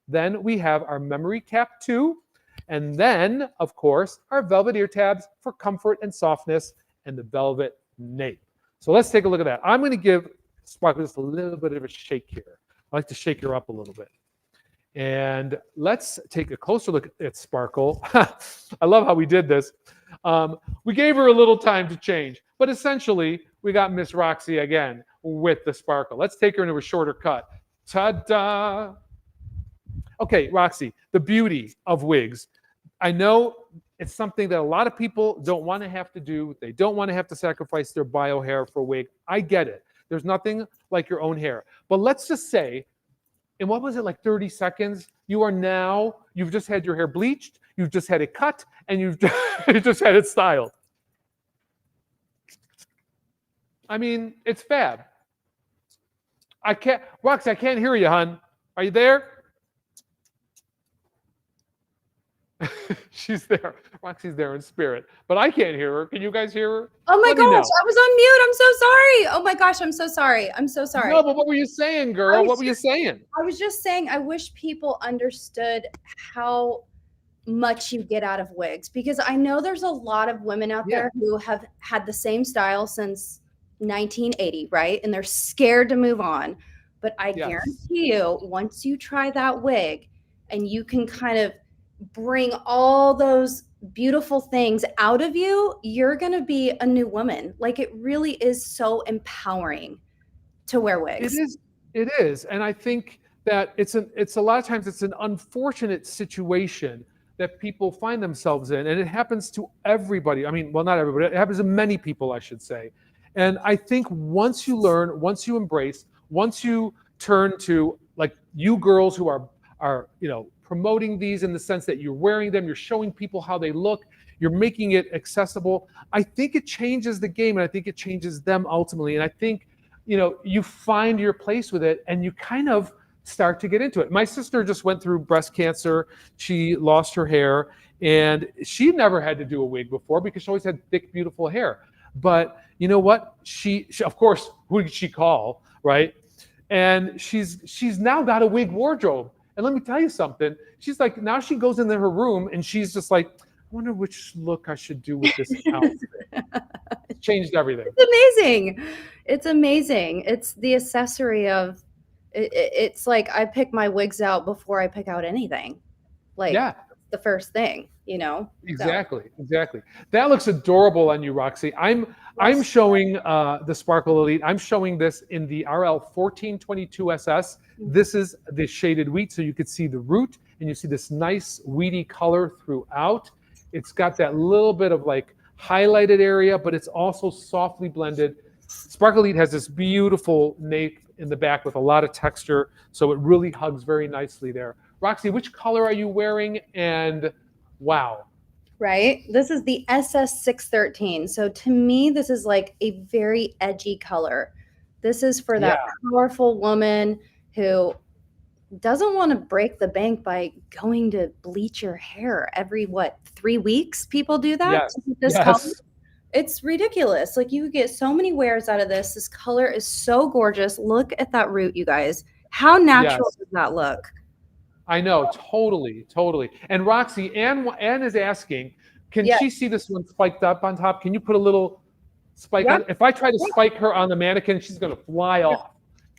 Then we have our memory cap 2. And then, of course, our velvet ear tabs for comfort and softness, and the velvet nape. So let's take a look at that. I'm going to give Sparkle just a little bit of a shake here. I like to shake her up a little bit. And let's take a closer look at Sparkle. I love how we did this. We gave her a little time to change, but essentially we got Miss Roxie again with the Sparkle. Let's take her into a shorter cut. Ta-da! Okay, Roxie, the beauty of wigs. I know it's something that a lot of people don't want to have to do. They don't want to have to sacrifice their bio hair for a wig. I get it. There's nothing like your own hair. But let's just say, in what was it, like 30 seconds, you've just had your hair bleached, you've just had it cut, and you've just had it styled. I mean, it's fab. Roxie, I can't hear you, hon. Are you there? She's there. Roxie's there in spirit, but I can't hear her. Can you guys hear her? Oh my Let me gosh, know. I was on mute. I'm so sorry. Oh my gosh, I'm so sorry. I'm so sorry. No, but what were you saying, girl? What were you saying? I was just saying, I wish people understood how much you get out of wigs, because I know there's a lot of women out there who have had the same style since 1980, right? And they're scared to move on. But I guarantee you, once you try that wig and you can kind of bring all those beautiful things out of you, you're going to be a new woman. Like, it really is so empowering to wear wigs. It is. And I think that it's a lot of times it's an unfortunate situation that people find themselves in, and it happens to everybody. I mean, well, not everybody. It happens to many people, I should say. And I think once you learn, once you embrace, once you turn to, like, you girls who are promoting these in the sense that you're wearing them, you're showing people how they look, you're making it accessible, I think it changes the game, and I think it changes them ultimately. And I think, you find your place with it, and you kind of start to get into it. My sister just went through breast cancer. She lost her hair, and she never had to do a wig before because she always had thick, beautiful hair. But you know what? She of course, who did she call, right? And she's now got a wig wardrobe. And let me tell you something. She's like, now she goes into her room and she's just like, I wonder which look I should do with this outfit. Changed everything. It's amazing. It's amazing. It's the accessory of It's like I pick my wigs out before I pick out anything. Like Yeah. the first thing, you know? Exactly. That looks adorable on you, Roxy. I'm showing the Sparkle Elite. I'm showing this in the RL 1422 SS. This is the shaded wheat, so you could see the root, and you see this nice weedy color throughout. It's got that little bit of like highlighted area, but it's also softly blended. Sparkle Elite has this beautiful nape in the back with a lot of texture, so it really hugs very nicely there. Roxy, which color are you wearing? And wow. Right? This is the SS613. So to me, this is like a very edgy color. This is for that powerful woman who doesn't want to break the bank by going to bleach your hair every, 3 weeks? People do that? Yes. To get this color? It's ridiculous. Like you get so many wears out of this. This color is so gorgeous. Look at that root, you guys. How natural does that look? I know, totally. And Roxy, Anne is asking, can she see this one spiked up on top? Can you put a little spike on? If I try to spike her on the mannequin, she's going to fly off.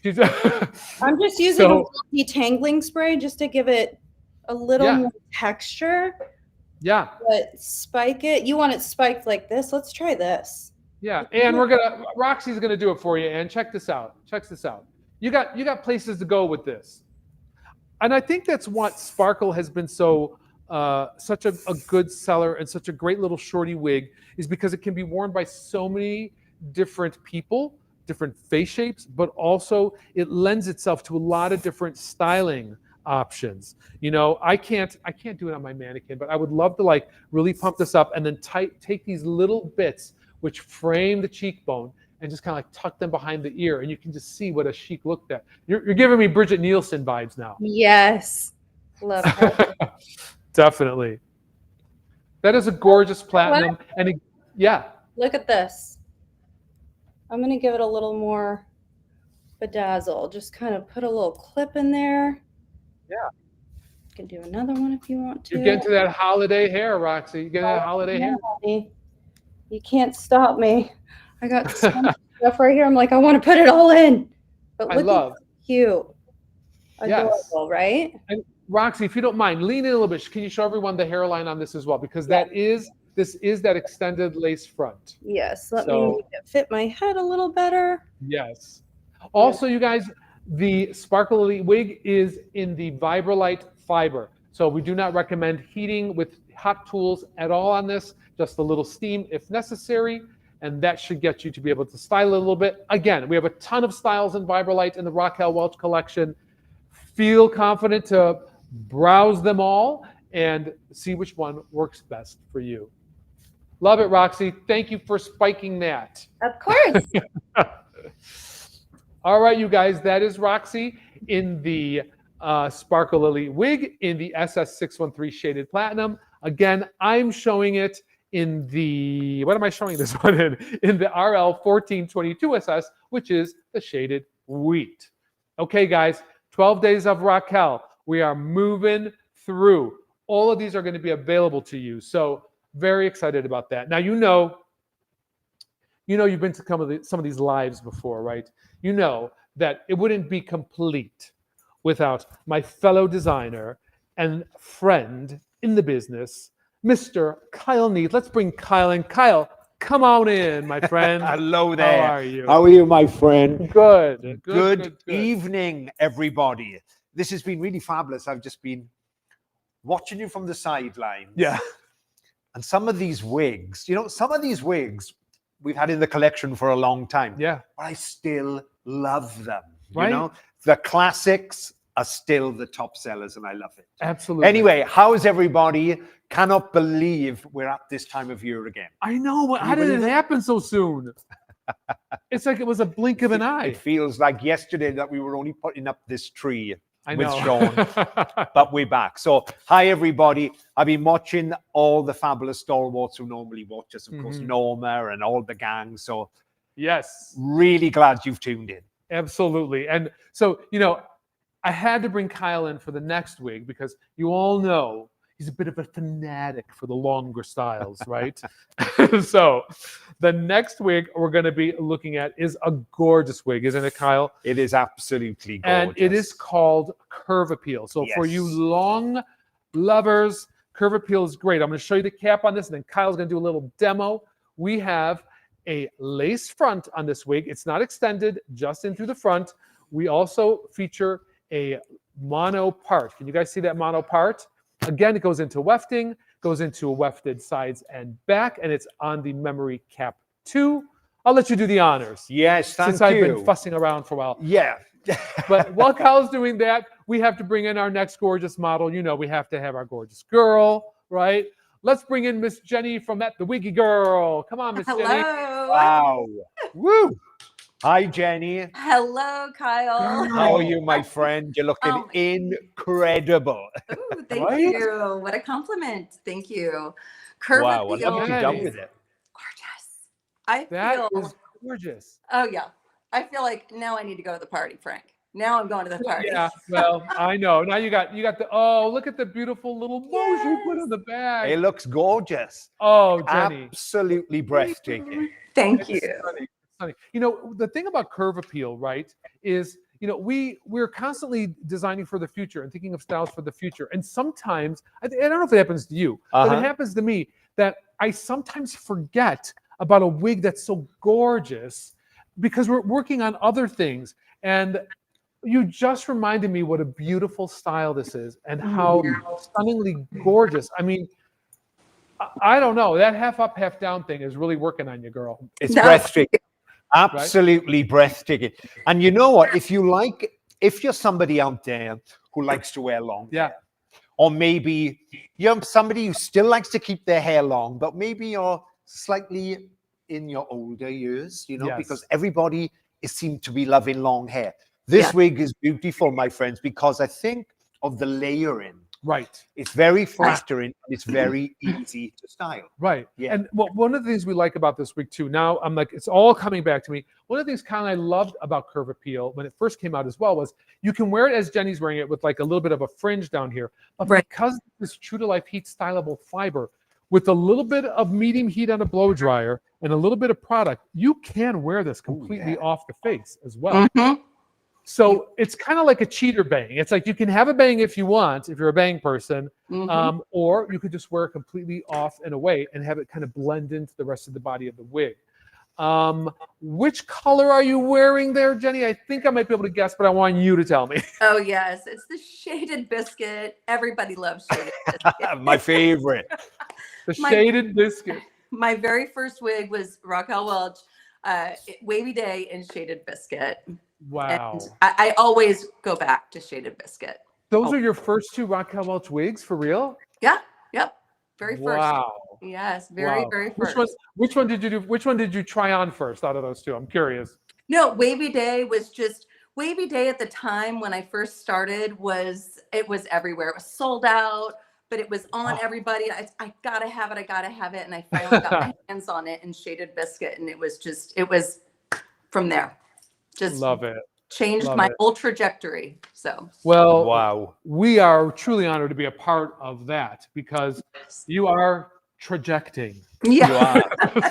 I'm just using a little detangling spray just to give it a little more texture. Yeah. But spike it. You want it spiked like this? Let's try this. Yeah. And Roxy's gonna do it for you. And check this out. You got places to go with this. And I think that's what Sparkle has been such a good seller and such a great little shorty wig, is because it can be worn by so many different people, different face shapes, but also it lends itself to a lot of different styling options. You know, I can't do it on my mannequin, but I would love to like really pump this up and then take these little bits which frame the cheekbone and just kind of like tuck them behind the ear, and you can just see what a chic look that. You're giving me Bridget Nielsen vibes now. Yes. Love her. Definitely. That is a gorgeous platinum. And look at this. I'm going to give it a little more bedazzle. Just kind of put a little clip in there. Yeah. You can do another one if you want to. You get into that holiday hair, Roxy. You get that holiday hair. You can't stop me. I got so much stuff right here. I'm like, I want to put it all in. But look how cute. Adorable, right? And Roxy, if you don't mind, lean in a little bit. Can you show everyone the hairline on this as well? Because this is that extended lace front. Yes. Let me make it fit my head a little better. Yes. Also, you guys, the Sparkle Elite wig is in the Vibrolite fiber. So we do not recommend heating with hot tools at all on this, just a little steam if necessary. And that should get you to be able to style it a little bit. Again, we have a ton of styles in Vibrolite in the Raquel Welch collection. Feel confident to browse them all and see which one works best for you. Love it, Roxy. Thank you for spiking that. Of course. All right, you guys, that is Roxy in the Sparkle Elite wig in the SS613 Shaded Platinum. Again, I'm showing it in the, what am I showing this one in? In the RL 1422 SS, which is the Shaded Wheat. Okay, guys, 12 Days of Raquel. We are moving through. All of these are going to be available to you. So very excited about that. Now, you know you've been to some of these lives before, right? You know that it wouldn't be complete without my fellow designer and friend in the business, Mr. Kyle Neath. Let's bring Kyle in. Kyle, come on in, my friend. Hello there. How are you? How are you, my friend? Good Evening, everybody. This has been really fabulous. I've just been watching you from the sidelines. Yeah. And some of these wigs, we've had in the collection for a long time. Yeah. But I still love them. Right? You know, the classics are still the top sellers, and I love it. Absolutely. Anyway, how is everybody? Cannot believe we're at this time of year again. I know. How did it happen so soon? It's like it was a blink of an eye. It feels like yesterday that we were only putting up this tree with know. Sean, but we're back. So, hi, everybody. I've been watching all the fabulous stalwarts who normally watch us, of course, Norma and all the gang. So, yes. Really glad you've tuned in. Absolutely. And so, I had to bring Kyle in for the next wig because you all know he's a bit of a fanatic for the longer styles, right? So the next wig we're going to be looking at is a gorgeous wig, isn't it, Kyle? It is absolutely gorgeous. And it is called Curve Appeal. So for you long lovers, Curve Appeal is great. I'm going to show you the cap on this, and then Kyle's going to do a little demo. We have a lace front on this wig. It's not extended, just in through the front. We also feature a mono part. Can you guys see that mono part? Again, it goes into wefting, goes into wefted sides and back, and it's on the memory cap too. I'll let you do the honors. Yes, thank you. Since I've been fussing around for a while. Yeah. But while Kyle's doing that, we have to bring in our next gorgeous model. You know, we have to have our gorgeous girl, right? Let's bring in Miss Jenny from the Wiggy Girl. Come on, Miss Jenny. Hello. Wow. Woo. Hi, Jenny. Hello, Kyle. How are you, my friend? You're looking incredible. Ooh, thank Right? you. What a compliment. Thank you. Curve Wow, I Appeal. love what you've done with it. Gorgeous. I That feel. is gorgeous. Oh yeah. I feel like now I need to go to the party, Frank. Now I'm going to the party. Yeah, well, I know. Now you got the, oh, look at the beautiful little bows you put on the bag. It looks gorgeous. Oh, Jenny. Absolutely breathtaking. Thank It's you. stunning. It's stunning. You know, the thing about Curve Appeal, right, is, you know, we're constantly designing for the future and thinking of styles for the future. And sometimes, I don't know if it happens to you, but it happens to me that I sometimes forget about a wig that's so gorgeous because we're working on other things. And you just reminded me what a beautiful style this is and how stunningly gorgeous. I mean, I don't know. That half up, half down thing is really working on you, girl. It's breathtaking. Absolutely breathtaking. And you know what? If you're somebody out there who likes to wear long hair, or maybe you're somebody who still likes to keep their hair long, but maybe you're slightly in your older years, you know, because everybody seems to be loving long hair. This wig is beautiful, my friends, because I think of the layering. Right. It's very flattering and it's very easy to style. Right. Yeah. And one of the things we like about this wig too, now I'm like, it's all coming back to me. One of the things kind of I loved about Curve Appeal when it first came out as well was you can wear it as Jenny's wearing it with like a little bit of a fringe down here. But because this true to life heat stylable fiber with a little bit of medium heat on a blow dryer and a little bit of product, you can wear this completely off the face as well. So it's kind of like a cheater bang. It's like you can have a bang if you want, if you're a bang person, or you could just wear it completely off and away and have it kind of blend into the rest of the body of the wig. Which color are you wearing there, Jenny? I think I might be able to guess, but I want you to tell me. Oh, yes. It's the Shaded Biscuit. Everybody loves Shaded Biscuit. My favorite. The Shaded Biscuit. My very first wig was Raquel Welch, Wavy Day in Shaded Biscuit. Wow. And I always go back to Shaded Biscuit. Those are your first two Raquel Welch wigs, for real? Yeah. Yep. Very first. Wow. Yes. Very, very first. Which one did you do? Which one did you try on first out of those two? I'm curious. No, Wavy Day was just Wavy Day at the time when I first started it was everywhere. It was sold out, but it was on everybody. I gotta have it. I gotta have it. And I finally got my hands on it in Shaded Biscuit. And it was from there. Just love it. Changed Love my it. whole trajectory. So Well, Wow. we are truly honored to be a part of that because you are trajecting. You are.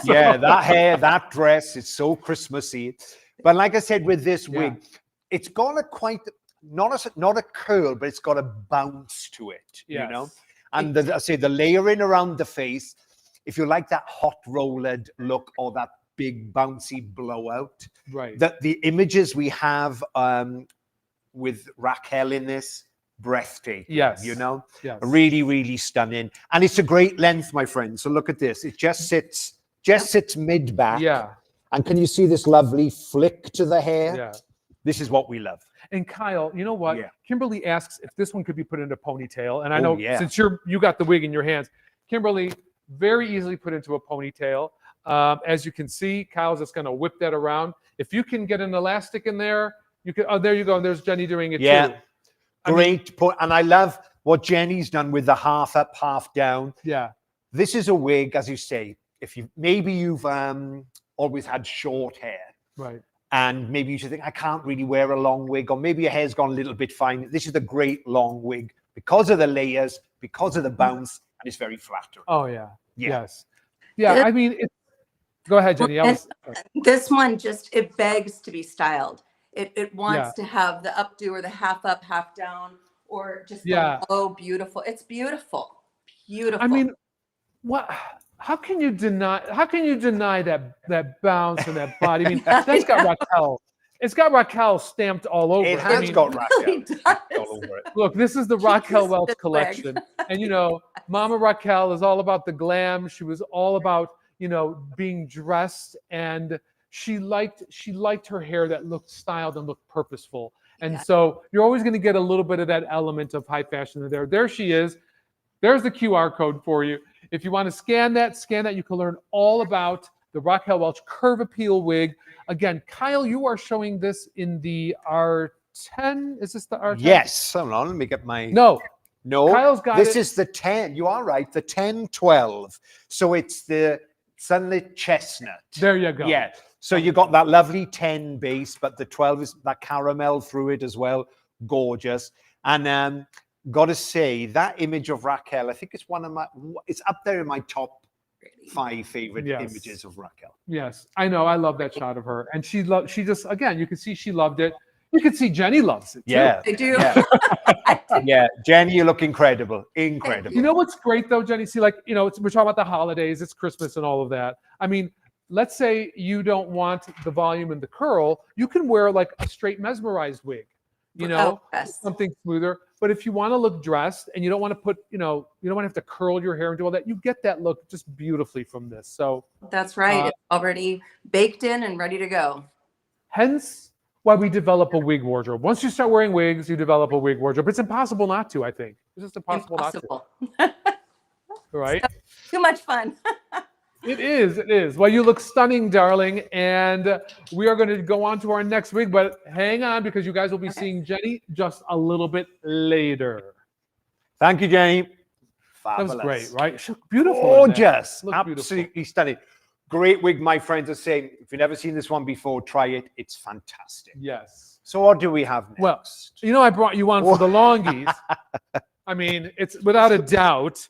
Yeah, that hair, that dress, it's so Christmassy. But like I said, with this wig, it's got a quite not a curl, but it's got a bounce to it. You know, and I say the layering around the face. If you like that hot rolled look or that big bouncy blowout, right? The images we have with Raquel in this, breathtaking. Yes. You know, Yes. really, really stunning, and it's a great length, my friend. So look at this; it just sits mid back. Yeah. And can you see this lovely flick to the hair? Yeah. This is what we love. And Kyle, you know what? Yeah. Kimberly asks if this one could be put into a ponytail. And I Oh, know yeah. since you got the wig in your hands, Kimberly, very easily put into a ponytail. As you can see, Kyle's just going to whip that around. If you can get an elastic in there, you can. Oh, there you go. And there's Jenny doing it too. Great point. And I love what Jenny's done with the half up, half down. Yeah. This is a wig, as you say. If you've always had short hair, Right. and maybe you should think, I can't really wear a long wig, or maybe your hair's gone a little bit fine. This is a great long wig because of the layers, because of the bounce, and it's very flattering. Oh yeah. Yeah. Yes. Yeah. This- I mean, go ahead, Jenny. This one just, it begs to be styled. It wants Yeah. to have the updo or the half up, half down, or just Yeah. the low beautiful. It's beautiful. Beautiful. I mean, what? How can you deny? How can you deny that bounce and that body? I mean, that's got Raquel. It's got Raquel stamped all over It it. has I mean, got really Raquel does. all over it. look, this is the She Raquel kissed Welch this collection, and you know, Mama Raquel is all about the glam. She was all about, you know, being dressed, and she liked her hair that looked styled and looked purposeful. And Yeah. so you're always going to get a little bit of that element of high fashion in there. There she is. There's the QR code for you. If you want to scan that, you can learn all about the Raquel Welch Curve Appeal wig. Again, Kyle, you are showing this in the R10. Is this the R10? Yes. Hold on. Let me get my. No. No. Kyle's got this it. is the 10. You are right. The 1012. So it's the Sunlit Chestnut. There you go. Yeah. So you got that lovely 10 base, but the 12 is that caramel through it as well. Gorgeous. And got to say, that image of Raquel, I think it's it's up there in my top 5 favorite images of Raquel. Yes, I know. I love that shot of her. And she just, again, you can see she loved it. You can see Jenny loves it too. Yeah. I do. Yeah. Yeah. Jenny, you look incredible. Incredible. You know what's great though, Jenny? See, like, you know, we're talking about the holidays, it's Christmas and all of that. I mean, let's say you don't want the volume and the curl, you can wear like a straight mesmerized wig, you know, yes. something smoother. But if you want to look dressed and you don't want to put, you know, you don't want to have to curl your hair and do all that, you get that look just beautifully from this. So That's right. It's already baked in and ready to go. hence why we develop a wig wardrobe. Once you start wearing wigs, you develop a wig wardrobe. It's impossible not to, I think. It's just impossible not to. Right? Too much fun. It is. It is. Well, you look stunning, darling. And we are going to go on to our next wig, but hang on because you guys will be seeing Jenny just a little bit later. Thank you, Jenny. Fabulous. That was great, right? She looked beautiful. in that. Gorgeous. Looked beautiful. Absolutely stunning. Great wig, my friends are saying. If you've never seen this one before, try it. It's fantastic. Yes. So what do we have next? Well, you know, I brought you on for the longies. I mean, it's without a doubt.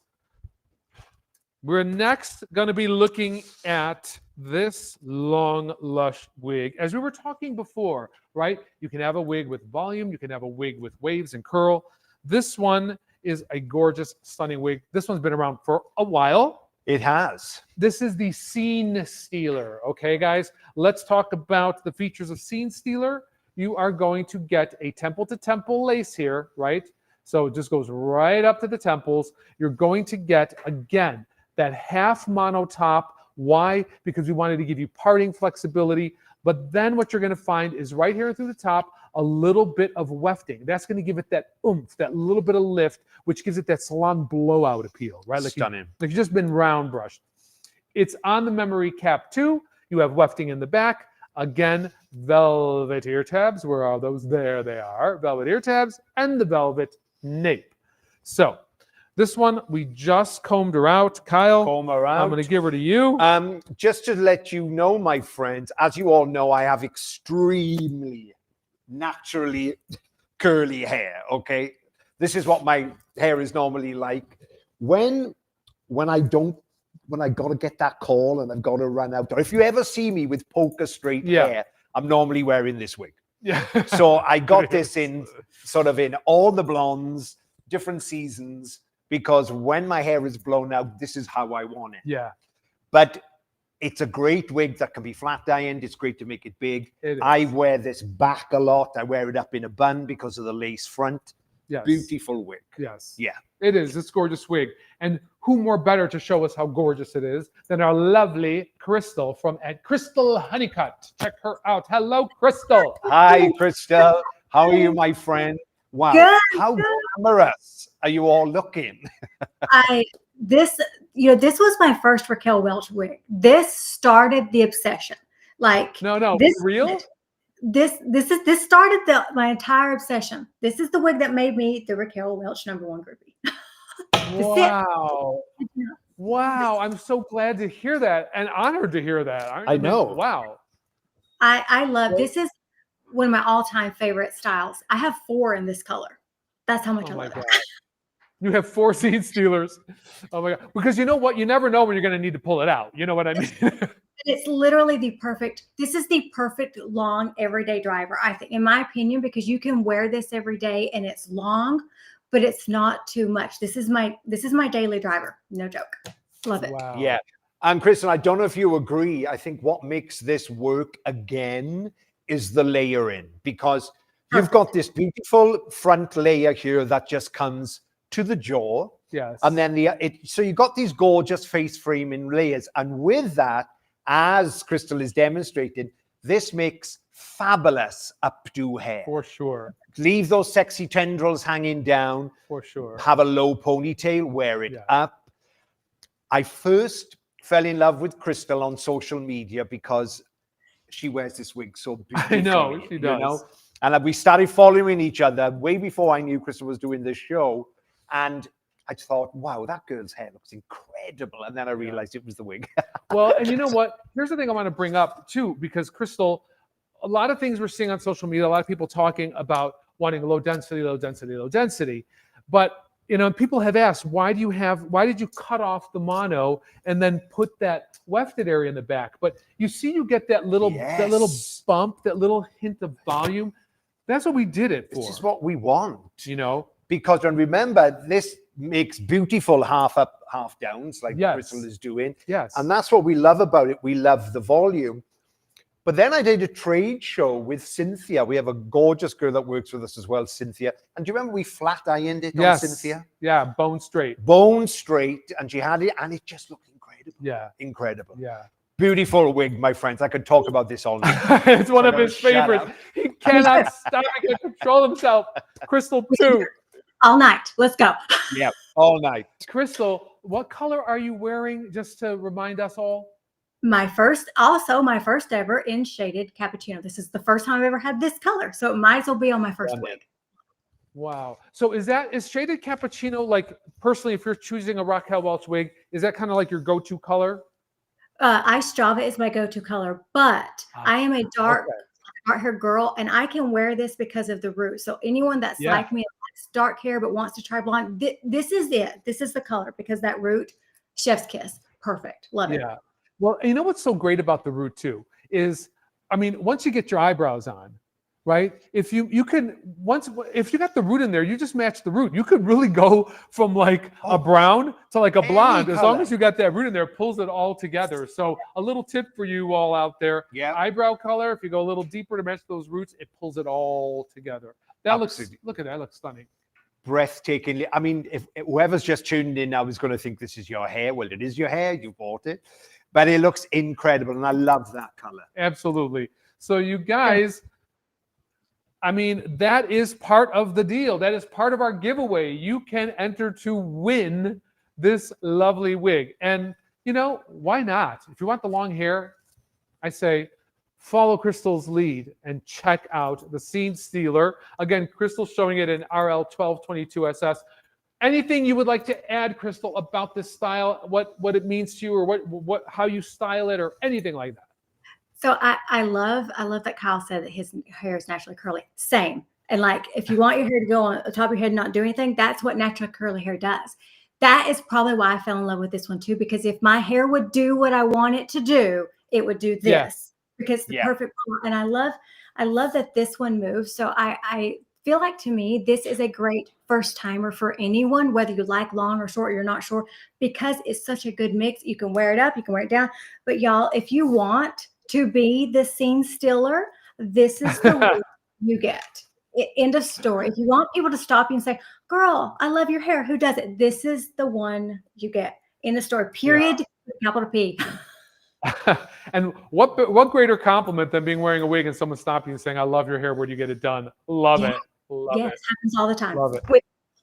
We're next going to be looking at this long, lush wig. As we were talking before, right? You can have a wig with volume. You can have a wig with waves and curl. This one is a gorgeous, stunning wig. This one's been around for a while. It has. This is the Scene Stealer. Okay, guys, let's talk about the features of Scene Stealer. You are going to get a temple-to-temple lace here, right? So it just goes right up to the temples. You're going to get, again, that half mono top. Why? Because we wanted to give you parting flexibility. But then what you're going to find is right here through the top, a little bit of wefting. That's going to give it that oomph, that little bit of lift, which gives it that salon blowout appeal, right? Like Stunning. Like you've just been round brushed. It's on the memory cap too. You have wefting in the back. Again, velvet ear tabs. Where are those? There they are. Velvet ear tabs and the velvet nape. So this one, we just combed her out. Kyle, Comb her out. I'm going to give her to you. Just to let you know, my friends, as you all know, I have extremely naturally curly hair. Okay, this is what my hair is normally like. When I gotta get that call and I've got to run out, or if you ever see me with poker straight hair, I'm normally wearing this wig. Yeah. So I got this in sort of in all the blondes, different seasons, because when my hair is blown out, this is how I want it. Yeah. But it's a great wig that can be flat ironed. It's great to make it big. I wear this back a lot. I wear it up in a bun because of the lace front. Yes. Beautiful wig. Yes. Yeah. It is. It's a gorgeous wig. And who more better to show us how gorgeous it is than our lovely Crystal from at Crystal Honeycut. Check her out. Hello, Crystal. Hi, Crystal. How are you, my friend? Wow. Good, How glamorous are you all looking? This was my first Raquel Welch wig. This started the obsession. Like No, this real? This started my entire obsession. This is the wig that made me the Raquel Welch #1 groupie. Wow. Wow. I'm so glad to hear that and honored to hear that. I know. Wow. I love this. Is one of my all-time favorite styles. I have 4 in this color. That's how much I Oh my love God. it. You have 4 scene stealers. Oh my God. Because you know what? You never know when you're going to need to pull it out. You know what I mean? It's literally this is the perfect long everyday driver, I think, in my opinion, because you can wear this every day and it's long, but it's not too much. This is my daily driver. No joke. Love it. Wow. Yeah. And Kristen, I don't know if you agree. I think what makes this work again is the layering, because you've got this beautiful front layer here that just comes to the jaw. Yes. And then so you got these gorgeous face framing layers. And with that, as Crystal is demonstrating, this makes fabulous updo hair. For sure. Leave those sexy tendrils hanging down. For sure. Have a low ponytail, wear it up. I first fell in love with Crystal on social media because she wears this wig so beautifully. I know, she does. You know? And we started following each other way before I knew Crystal was doing this show. And I thought, wow, that girl's hair looks incredible. And then I realized it was the wig. Well, and you know what? Here's the thing I want to bring up too, because Crystal, a lot of things we're seeing on social media, a lot of people talking about wanting low density, low density, low density. But, you know, people have asked, why did you cut off the mono and then put that wefted area in the back? But you see, you get that little bump, that little hint of volume. That's what we did it for. This is what we want. You know? Because, and remember, this makes beautiful half up, half downs like Crystal is doing. Yes. And that's what we love about it. We love the volume. But then I did a trade show with Cynthia. We have a gorgeous girl that works with us as well, Cynthia. And do you remember we flat ironed it on Cynthia? Yeah, bone straight. Bone straight. And she had it, and it just looked incredible. Yeah. Incredible. Yeah. Beautiful wig, my friends. I could talk about this all night. It's one of his favorites. He cannot stop. He can control himself. Crystal, too. All night. Let's go. Yeah, all night. Crystal, what color are you wearing, just to remind us all? My first ever in Shaded Cappuccino. This is the first time I've ever had this color, so it might as well be on my first wig. Wow. So is Shaded Cappuccino, like, personally, if you're choosing a Raquel Welch wig, is that kind of like your go-to color? Ice Java is my go-to color, but I am a dark hair girl, and I can wear this because of the root. So anyone that's like me, likes dark hair but wants to try blonde, this is it. This is the color, because that root, chef's kiss, perfect. Love it. Yeah. Well, you know what's so great about the root too is, I mean, once you get your eyebrows on, right? If you got the root in there, you just match the root. You could really go from like a brown to like a blonde. As long as you got that root in there, it pulls it all together. So a little tip for you all out there, eyebrow color, if you go a little deeper to match those roots, it pulls it all together. That look at that, looks stunning. Breathtakingly. I mean, if whoever's just tuned in now is going to think this is your hair. Well, it is your hair. You bought it. But it looks incredible, and I love that color. Absolutely. So you guys, I mean, that is part of the deal. That is part of our giveaway. You can enter to win this lovely wig. And, you know, why not? If you want the long hair, I say follow Crystal's lead and check out the Scene Stealer. Again, Crystal's showing it in RL 1222SS. Anything you would like to add, Crystal, about this style, what it means to you, or what how you style it, or anything like that? So I love that Kyle said that his hair is naturally curly. Same. And like, if you want your hair to go on the top of your head and not do anything, that's what natural curly hair does. That is probably why I fell in love with this one too, because if my hair would do what I want it to do, it would do this, because the perfect color. And I love that this one moves. So I feel like, to me, this is a great first timer for anyone, whether you like long or short, you're not sure, because it's such a good mix. You can wear it up, you can wear it down. But y'all, if you want to be the Scene Stealer, this is the way you get. End of story. If you want people to stop you and say, girl, I love your hair, who does it? This is the one you get. In the story, period, capital P. And what greater compliment than being wearing a wig and someone stopping you and saying, I love your hair, where do you get it done? Love it. Love it. Happens all the time. Love it.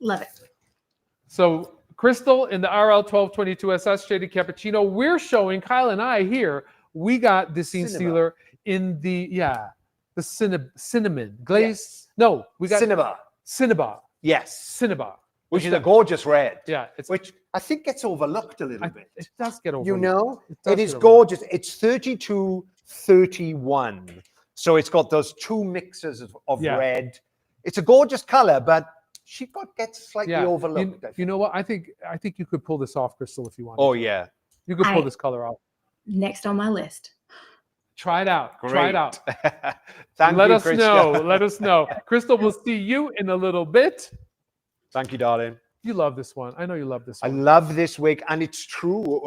Love it. So Crystal in the RL 1222SS Shaded Cappuccino, we're showing, Kyle and I here, we got the Scene Stealer in the cinnamon glazed. No, we got Cinnabar. Yes. Cinnabar. Which is a gorgeous red. Yeah. Which I think gets overlooked a little bit. It does get overlooked. You know, it is gorgeous. It's 32-31. So it's got those two mixes of red. It's a gorgeous color, but gets slightly overlooked. You know what? I think you could pull this off, Crystal, if you want. Oh yeah, you could pull this color off. Next on my list. Try it out. Great. Try it out. Let us know. Let us know. Crystal, we'll see you in a little bit. Thank you, darling. You love this one. I know you love this one. I love this wig, and it's true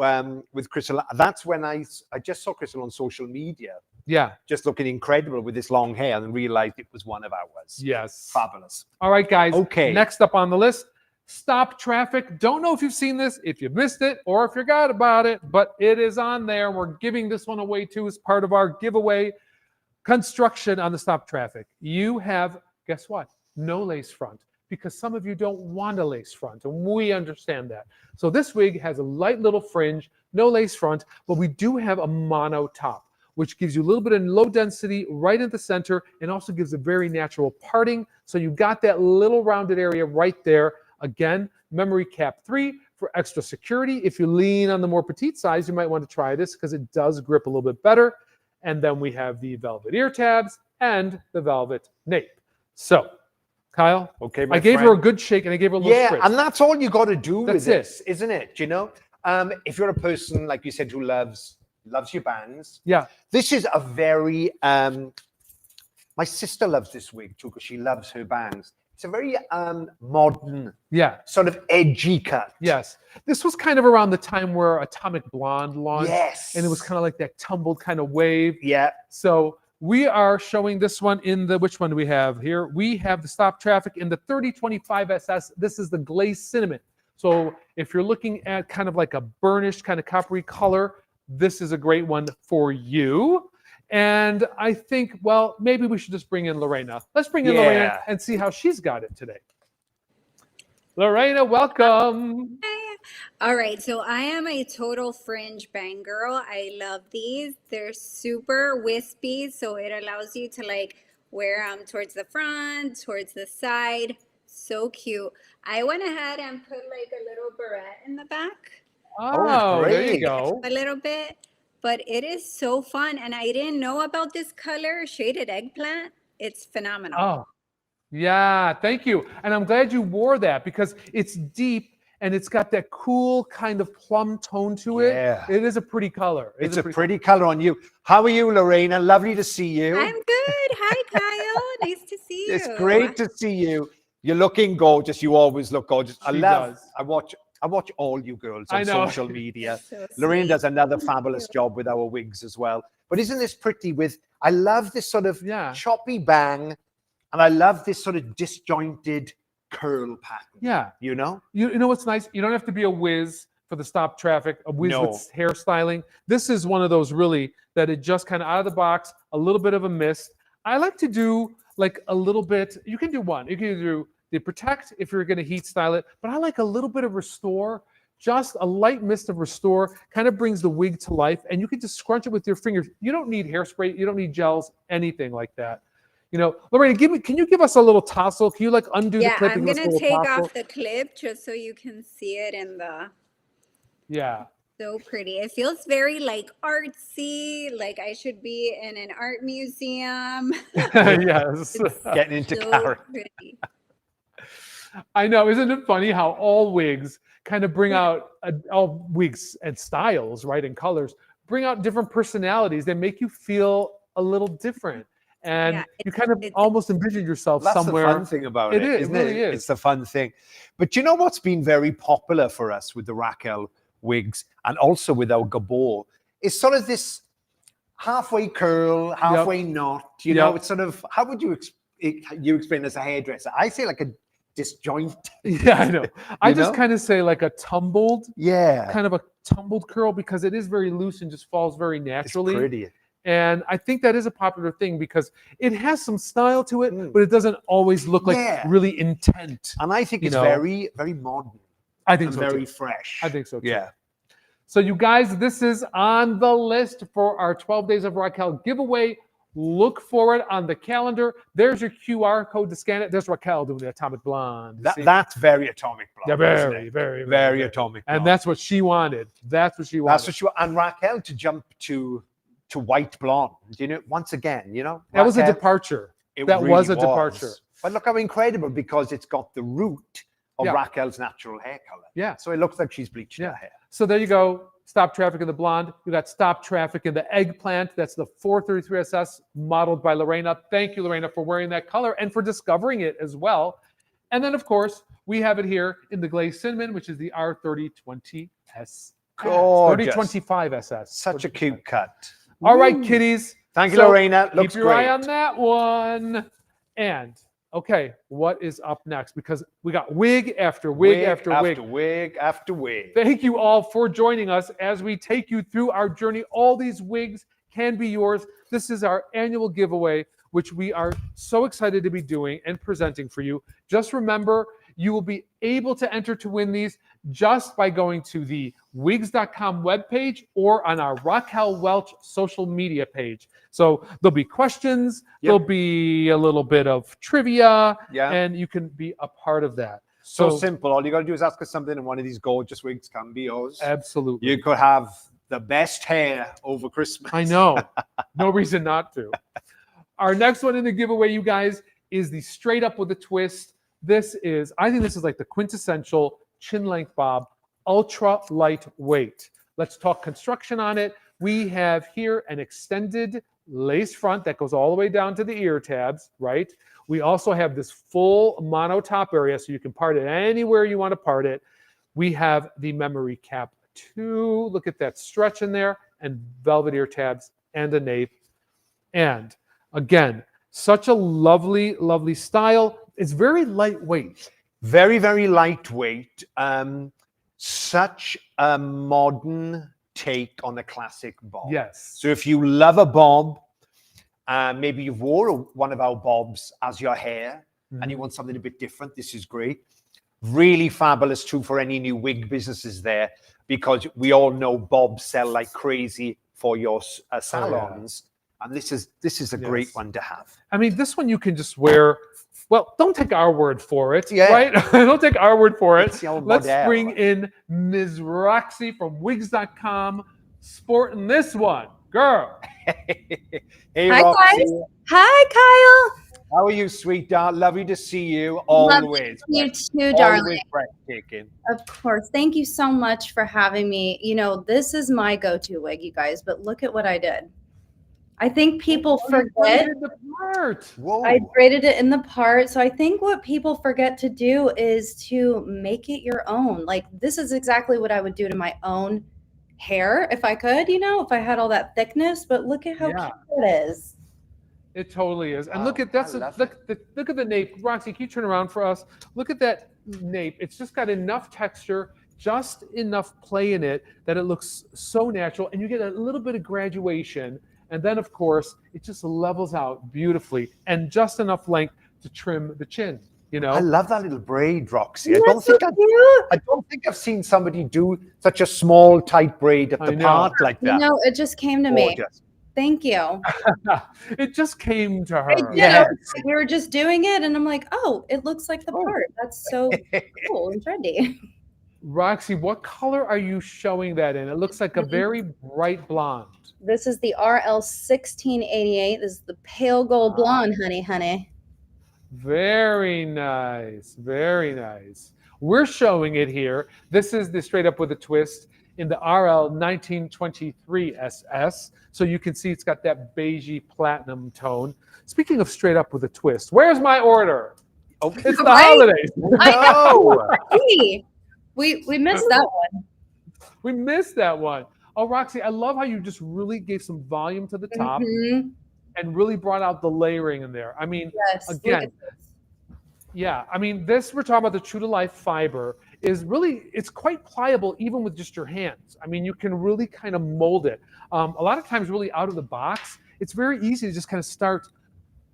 with Crystal. That's when I just saw Crystal on social media. Yeah. Just looking incredible with this long hair, and realized it was one of ours. Yes. Fabulous. All right, guys. Okay. Next up on the list, Stop Traffic. Don't know if you've seen this, if you missed it, or if you forgot about it, but it is on there. We're giving this one away too as part of our giveaway construction on the Stop Traffic. You have, guess what? No lace front, because some of you don't want a lace front, and we understand that. So this wig has a light little fringe, no lace front, but we do have a mono top, which gives you a little bit of low density right in the center, and also gives a very natural parting. So you got that little rounded area right there. Again, memory cap 3 for extra security. If you lean on the more petite size, you might want to try this because it does grip a little bit better. And then we have the velvet ear tabs and the velvet nape. So, Kyle, okay, I gave her a good shake and I gave her a little spritz. And that's all you got to do That's with this, isn't it? You know, if you're a person, like you said, who loves your bangs. Yeah. This is a very, my sister loves this wig too because she loves her bangs. It's a very modern, sort of edgy cut. Yes. This was kind of around the time where Atomic Blonde launched. Yes. And it was kind of like that tumbled kind of wave. Yeah. So we are showing this one in the, which one do we have here? We have the Stop Traffic in the 3025 SS. This is the Glazed Cinnamon. So if you're looking at kind of like a burnished kind of coppery color, this is a great one for you. And I think, well, maybe we should just bring in Lorena. Let's bring in Lorena and see how she's got it today. Lorena, welcome. Hi. All right, so I am a total fringe bang girl. I love these. They're super wispy, so it allows you to like wear them towards the front, towards the side. So cute. I went ahead and put like a little barrette in the back. Oh, there you go. A little bit. But it is so fun. And I didn't know about this color, Shaded Eggplant. It's phenomenal. Oh, yeah. Thank you. And I'm glad you wore that because it's deep and it's got that cool kind of plum tone to it. Yeah. It is a pretty color. It's a pretty color on you. How are you, Lorena? Lovely to see you. I'm good. Hi, Kyle. Nice to see you. It's great to see you. You're looking gorgeous. You always look gorgeous. I watch all you girls on social media. So Lorraine does another fabulous job with our wigs as well. But isn't this pretty I love this sort of choppy bang, and I love this sort of disjointed curl pattern. Yeah. You know? You know what's nice? You don't have to be a whiz for the Stop Traffic, a whiz with hairstyling. This is one of those really that it just kind of out of the box, a little bit of a mist. I like to do like a little bit. You can do one. You can do the Protect if you're going to heat style it, but I like a little bit of Restore. Just a light mist of Restore kind of brings the wig to life, and you can just scrunch it with your fingers. You don't need hairspray, you don't need gels, anything like that. You know, Lorena, can you give us a little tassel? Can you like undo the clip? Yeah, I'm gonna take off the clip just so you can see it in the. Yeah. So pretty. It feels very like artsy, like I should be in an art museum. Yes. Getting into character. Pretty. I know. Isn't it funny how all wigs kind of bring out, all wigs and styles, right, and colors, bring out different personalities that make you feel a little different. And you kind of almost envision yourself somewhere. That's the fun thing about it, isn't it? It's the fun thing. But you know what's been very popular for us with the Raquel wigs and also with our Gabor is sort of this halfway curl, halfway knot. You know, it's sort of, how would you explain as a hairdresser? I say like a disjoint. Yeah, I know. I just kind of say like a tumbled, kind of a tumbled curl because it is very loose and just falls very naturally. It's pretty. And I think that is a popular thing because it has some style to it, but it doesn't always look like really intent. And I think it's very, very modern. I think so very fresh. I think so too. Yeah. So you guys, this is on the list for our 12 Days of Raquel giveaway. Look for it on the calendar. There's your QR code to scan it. There's Raquel doing the Atomic Blonde. That's very Atomic Blonde. Yeah, very Atomic Blonde. And that's what she wanted. That's what she wanted. That's what she wanted. And Raquel to jump to white blonde. You know, once again, you know. That was a departure. That was a departure. But look how incredible, because it's got the root of Yeah. Raquel's natural hair color. Yeah. So it looks like she's bleached her hair. So there you go. Stop traffic in the blonde. You got stop traffic in the eggplant. That's the 433SS modeled by Lorena. Thank you, Lorena, for wearing that color and for discovering it as well. And then, of course, we have it here in the glazed cinnamon, which is the R3020S. Gorgeous. 3025SS. Such a cute cut. All right, kiddies. Thank you, So, Lorena. Looks keep your great. eye on that one. And okay, what is up next? Because we got wig after wig after wig. Wig after wig. Thank you all for joining us as we take you through our journey. All these wigs can be yours. This is our annual giveaway, which we are so excited to be doing and presenting for you. Just remember, you will be able to enter to win these just by going to the wigs.com webpage or on our Raquel Welch social media page. So there'll be questions, there'll be a little bit of trivia, and you can be a part of that. So simple. All you got to do is ask us something, and one of these gorgeous wigs can be yours. Absolutely. You could have the best hair over Christmas. I know. No reason not to. Our next one in the giveaway, you guys, is the Straight Up with a Twist. I think this is like the quintessential chin length bob, ultra lightweight. Let's talk construction on it. We have here an extended lace front that goes all the way down to the ear tabs, right? We also have this full mono top area, so you can part it anywhere you want to part it. We have the memory cap too. Look at that stretch in there, and velvet ear tabs and a nape. And again, such a lovely, lovely style. It's very lightweight. Very, very lightweight. Such a modern take on a classic bob. Yes. So if you love a bob, maybe you've wore one of our bobs as your hair and you want something a bit different, this is great. Really fabulous too for any new wig businesses there, because we all know bobs sell like crazy for your salons. And this is a great one to have. I mean, this one you can just wear. Well, don't take our word for it, right? Don't take our word for it. Let's bring in Ms. Roxie from wigs.com sporting this one. Girl. Hey, Hi, Roxie. guys. Hi, Kyle. How are you, sweetheart? Lovely to see you. Always. You too, darling. Always breathtaking. Of course. Thank you so much for having me. You know, this is my go-to wig, you guys, but look at what I did. I think people forget. I braided it in the part. So I think what people forget to do is to make it your own. Like, this is exactly what I would do to my own hair if I could, you know, if I had all that thickness. But look at how cute it is. It totally is. And look at look at the nape. Roxie, can you turn around for us? Look at that nape. It's just got enough texture, just enough play in it that it looks so natural, and you get a little bit of graduation. And then, of course, it just levels out beautifully, and just enough length to trim the chin. You know, I love that little braid, Roxie. Isn't I that don't think I've seen somebody do such a small, tight braid at the part like that. You know, it just came to me. Thank you. It just came to her. Yes. We were just doing it, and I'm like, oh, it looks like the part. That's so cool and trendy. Roxie, what color are you showing that in? It looks like a very bright blonde. This is the RL 1688. This is the pale gold blonde, honey. Very nice. Very nice. We're showing it here. This is the Straight Up with a Twist in the RL 1923 SS. So you can see it's got that beigey platinum tone. Speaking of Straight Up with a Twist, where's my order? Oh, it's the holidays. I know. We missed that one. We missed that one. Oh, Roxie, I love how you just really gave some volume to the top and really brought out the layering in there. I mean, again, I mean, this, we're talking about the true to life fiber is really, it's quite pliable even with just your hands. I mean, you can really kind of mold it. A lot of times really out of the box, it's very easy to just kind of start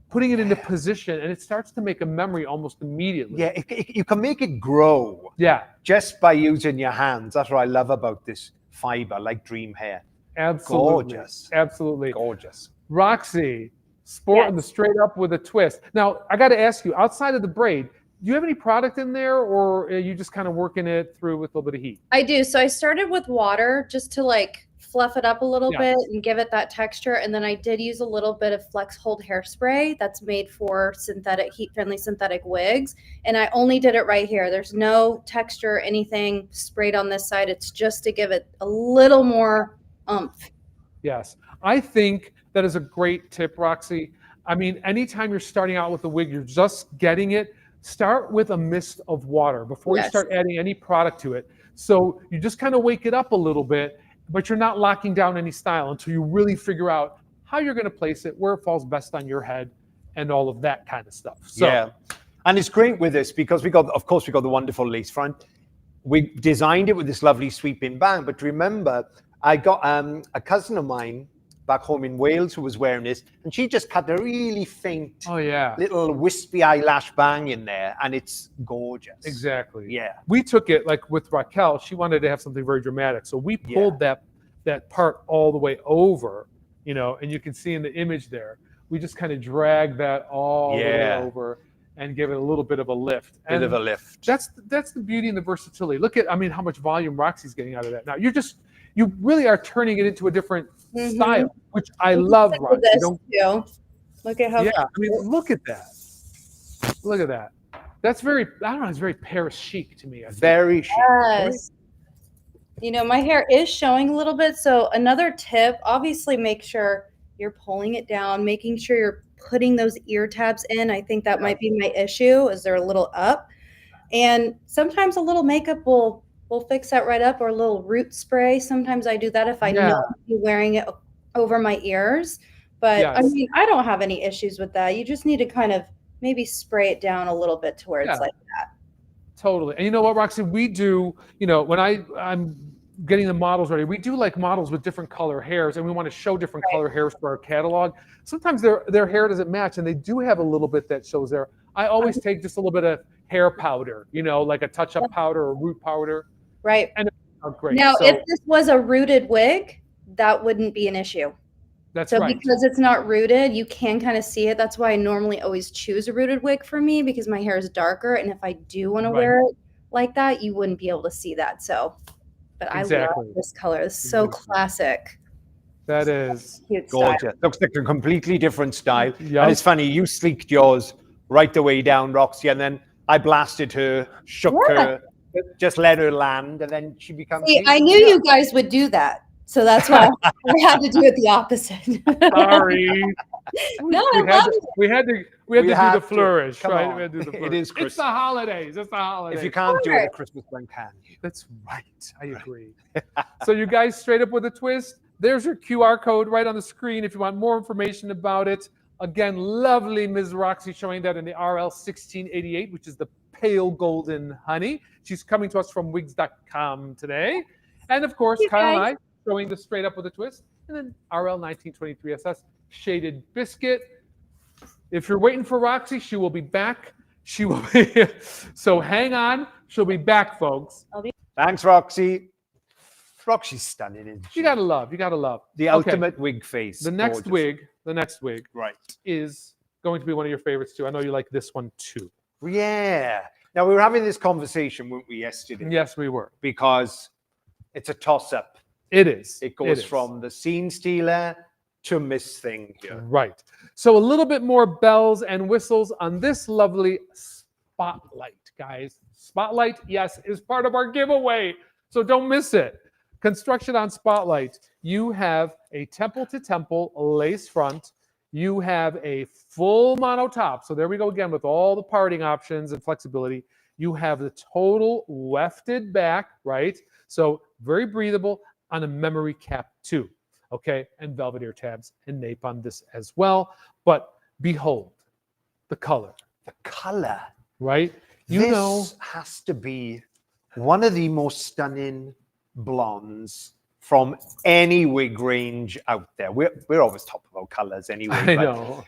putting it into position, and it starts to make a memory almost immediately. Yeah, you can make it grow. Yeah. Just by using your hands. That's what I love about this fiber, like dream hair. Absolutely. Gorgeous. Absolutely. Gorgeous. Roxie, sporting the Straight Up with a Twist. Now, I got to ask you, outside of the braid, do you have any product in there, or are you just kind of working it through with a little bit of heat? I do. So I started with water just to like fluff it up a little Yes. bit and give it that texture. And then I did use a little bit of Flex Hold hairspray that's made for synthetic, heat-friendly synthetic wigs. And I only did it right here. There's no texture, anything sprayed on this side. It's just to give it a little more oomph. Yes. I think that is a great tip, Roxie. I mean, anytime you're starting out with a wig, you're just getting it, start with a mist of water before you Yes. start adding any product to it. So you just kind of wake it up a little bit, but you're not locking down any style until you really figure out how you're going to place it, where it falls best on your head, and all of that kind of stuff. So, yeah. And it's great with this because we got the wonderful lace front. We designed it with this lovely sweeping bang. But remember, I got a cousin of mine back home in Wales who was wearing this, and she just cut a really faint little wispy eyelash bang in there, and it's gorgeous. Exactly. Yeah. We took it like with Raquel, she wanted to have something very dramatic. So we pulled that part all the way over, you know, and you can see in the image there, we just kind of dragged that all the way over and give it a little bit of a lift. Bit of a lift. That's the beauty and the versatility. Look at, I mean, how much volume Roxie's getting out of that. Now you really are turning it into a different style, which I love, Roxie. Too. Look at how I mean, look at that. Look at that. That's very, I don't know, it's very Paris chic to me. I think. Very chic. Yes. You know, my hair is showing a little bit. So another tip, obviously make sure you're pulling it down, making sure you're putting those ear tabs in. I think that might be my issue, is they're a little up. And sometimes a little makeup will fix that right up, or a little root spray. Sometimes I do that if I know I'll be wearing it over my ears. But I mean, I don't have any issues with that. You just need to kind of maybe spray it down a little bit to where it's like that. Totally. And you know what, Roxie, we do, you know, when I'm getting the models ready, we do like models with different color hairs, and we want to show different color hairs for our catalog. Sometimes their hair doesn't match, and they do have a little bit that shows there. I always take just a little bit of hair powder, you know, like a touch-up powder or root powder. Right. And great. Now, if this was a rooted wig, that wouldn't be an issue. That's so right. Because it's not rooted, you can kind of see it. That's why I normally always choose a rooted wig for me, because my hair is darker. And if I do want to wear it like that, you wouldn't be able to see that. So, but I love this color. It's so classic. That is cute gorgeous. style. Looks like a completely different style. And it's funny, you sleeked yours right the way down, Roxie, and then I blasted her, shook her, just let her land, and then she becomes. See, I knew you guys would do that, so that's why I had to do it the opposite. Sorry. No, I love it. We had to do the flourish, right? We had to do the flourish. It is Christmas. It's the holidays. It's the holidays. If you can't do it at Christmas, when can you? That's right. I agree. So you guys, straight up with a twist, there's your QR code right on the screen if you want more information about it. Again, lovely Ms. Roxie showing that in the RL 1688, which is the pale golden honey. She's coming to us from wigs.com today. And of course, Kyle and I showing the straight up with a twist. And then RL 1923 SS Shaded Biscuit. If you're waiting for Roxie, she will be back. She will be. So hang on. She'll be back, folks. Thanks, Roxie. Roxie's stunning, isn't she? You gotta love. The ultimate wig face. The next wig, right, is going to be one of your favorites too. I know you like this one too. Yeah. Now, we were having this conversation, weren't we, yesterday? Yes, we were. Because it's a toss-up. It is. It goes from the scene stealer to Miss Thing here. Right. So a little bit more bells and whistles on this lovely spotlight, guys. Spotlight, yes, is part of our giveaway. So don't miss it. Construction on Spotlight. You have a temple-to-temple lace front. You have a full mono top. So there we go again with all the parting options and flexibility. You have the total wefted back, right? So very breathable on a memory cap too, okay? And velvet ear tabs and nape on this as well. But behold, the color. The color. Right? This has to be one of the most stunning blondes from any wig range out there. We're always top of our colors anyway. I know.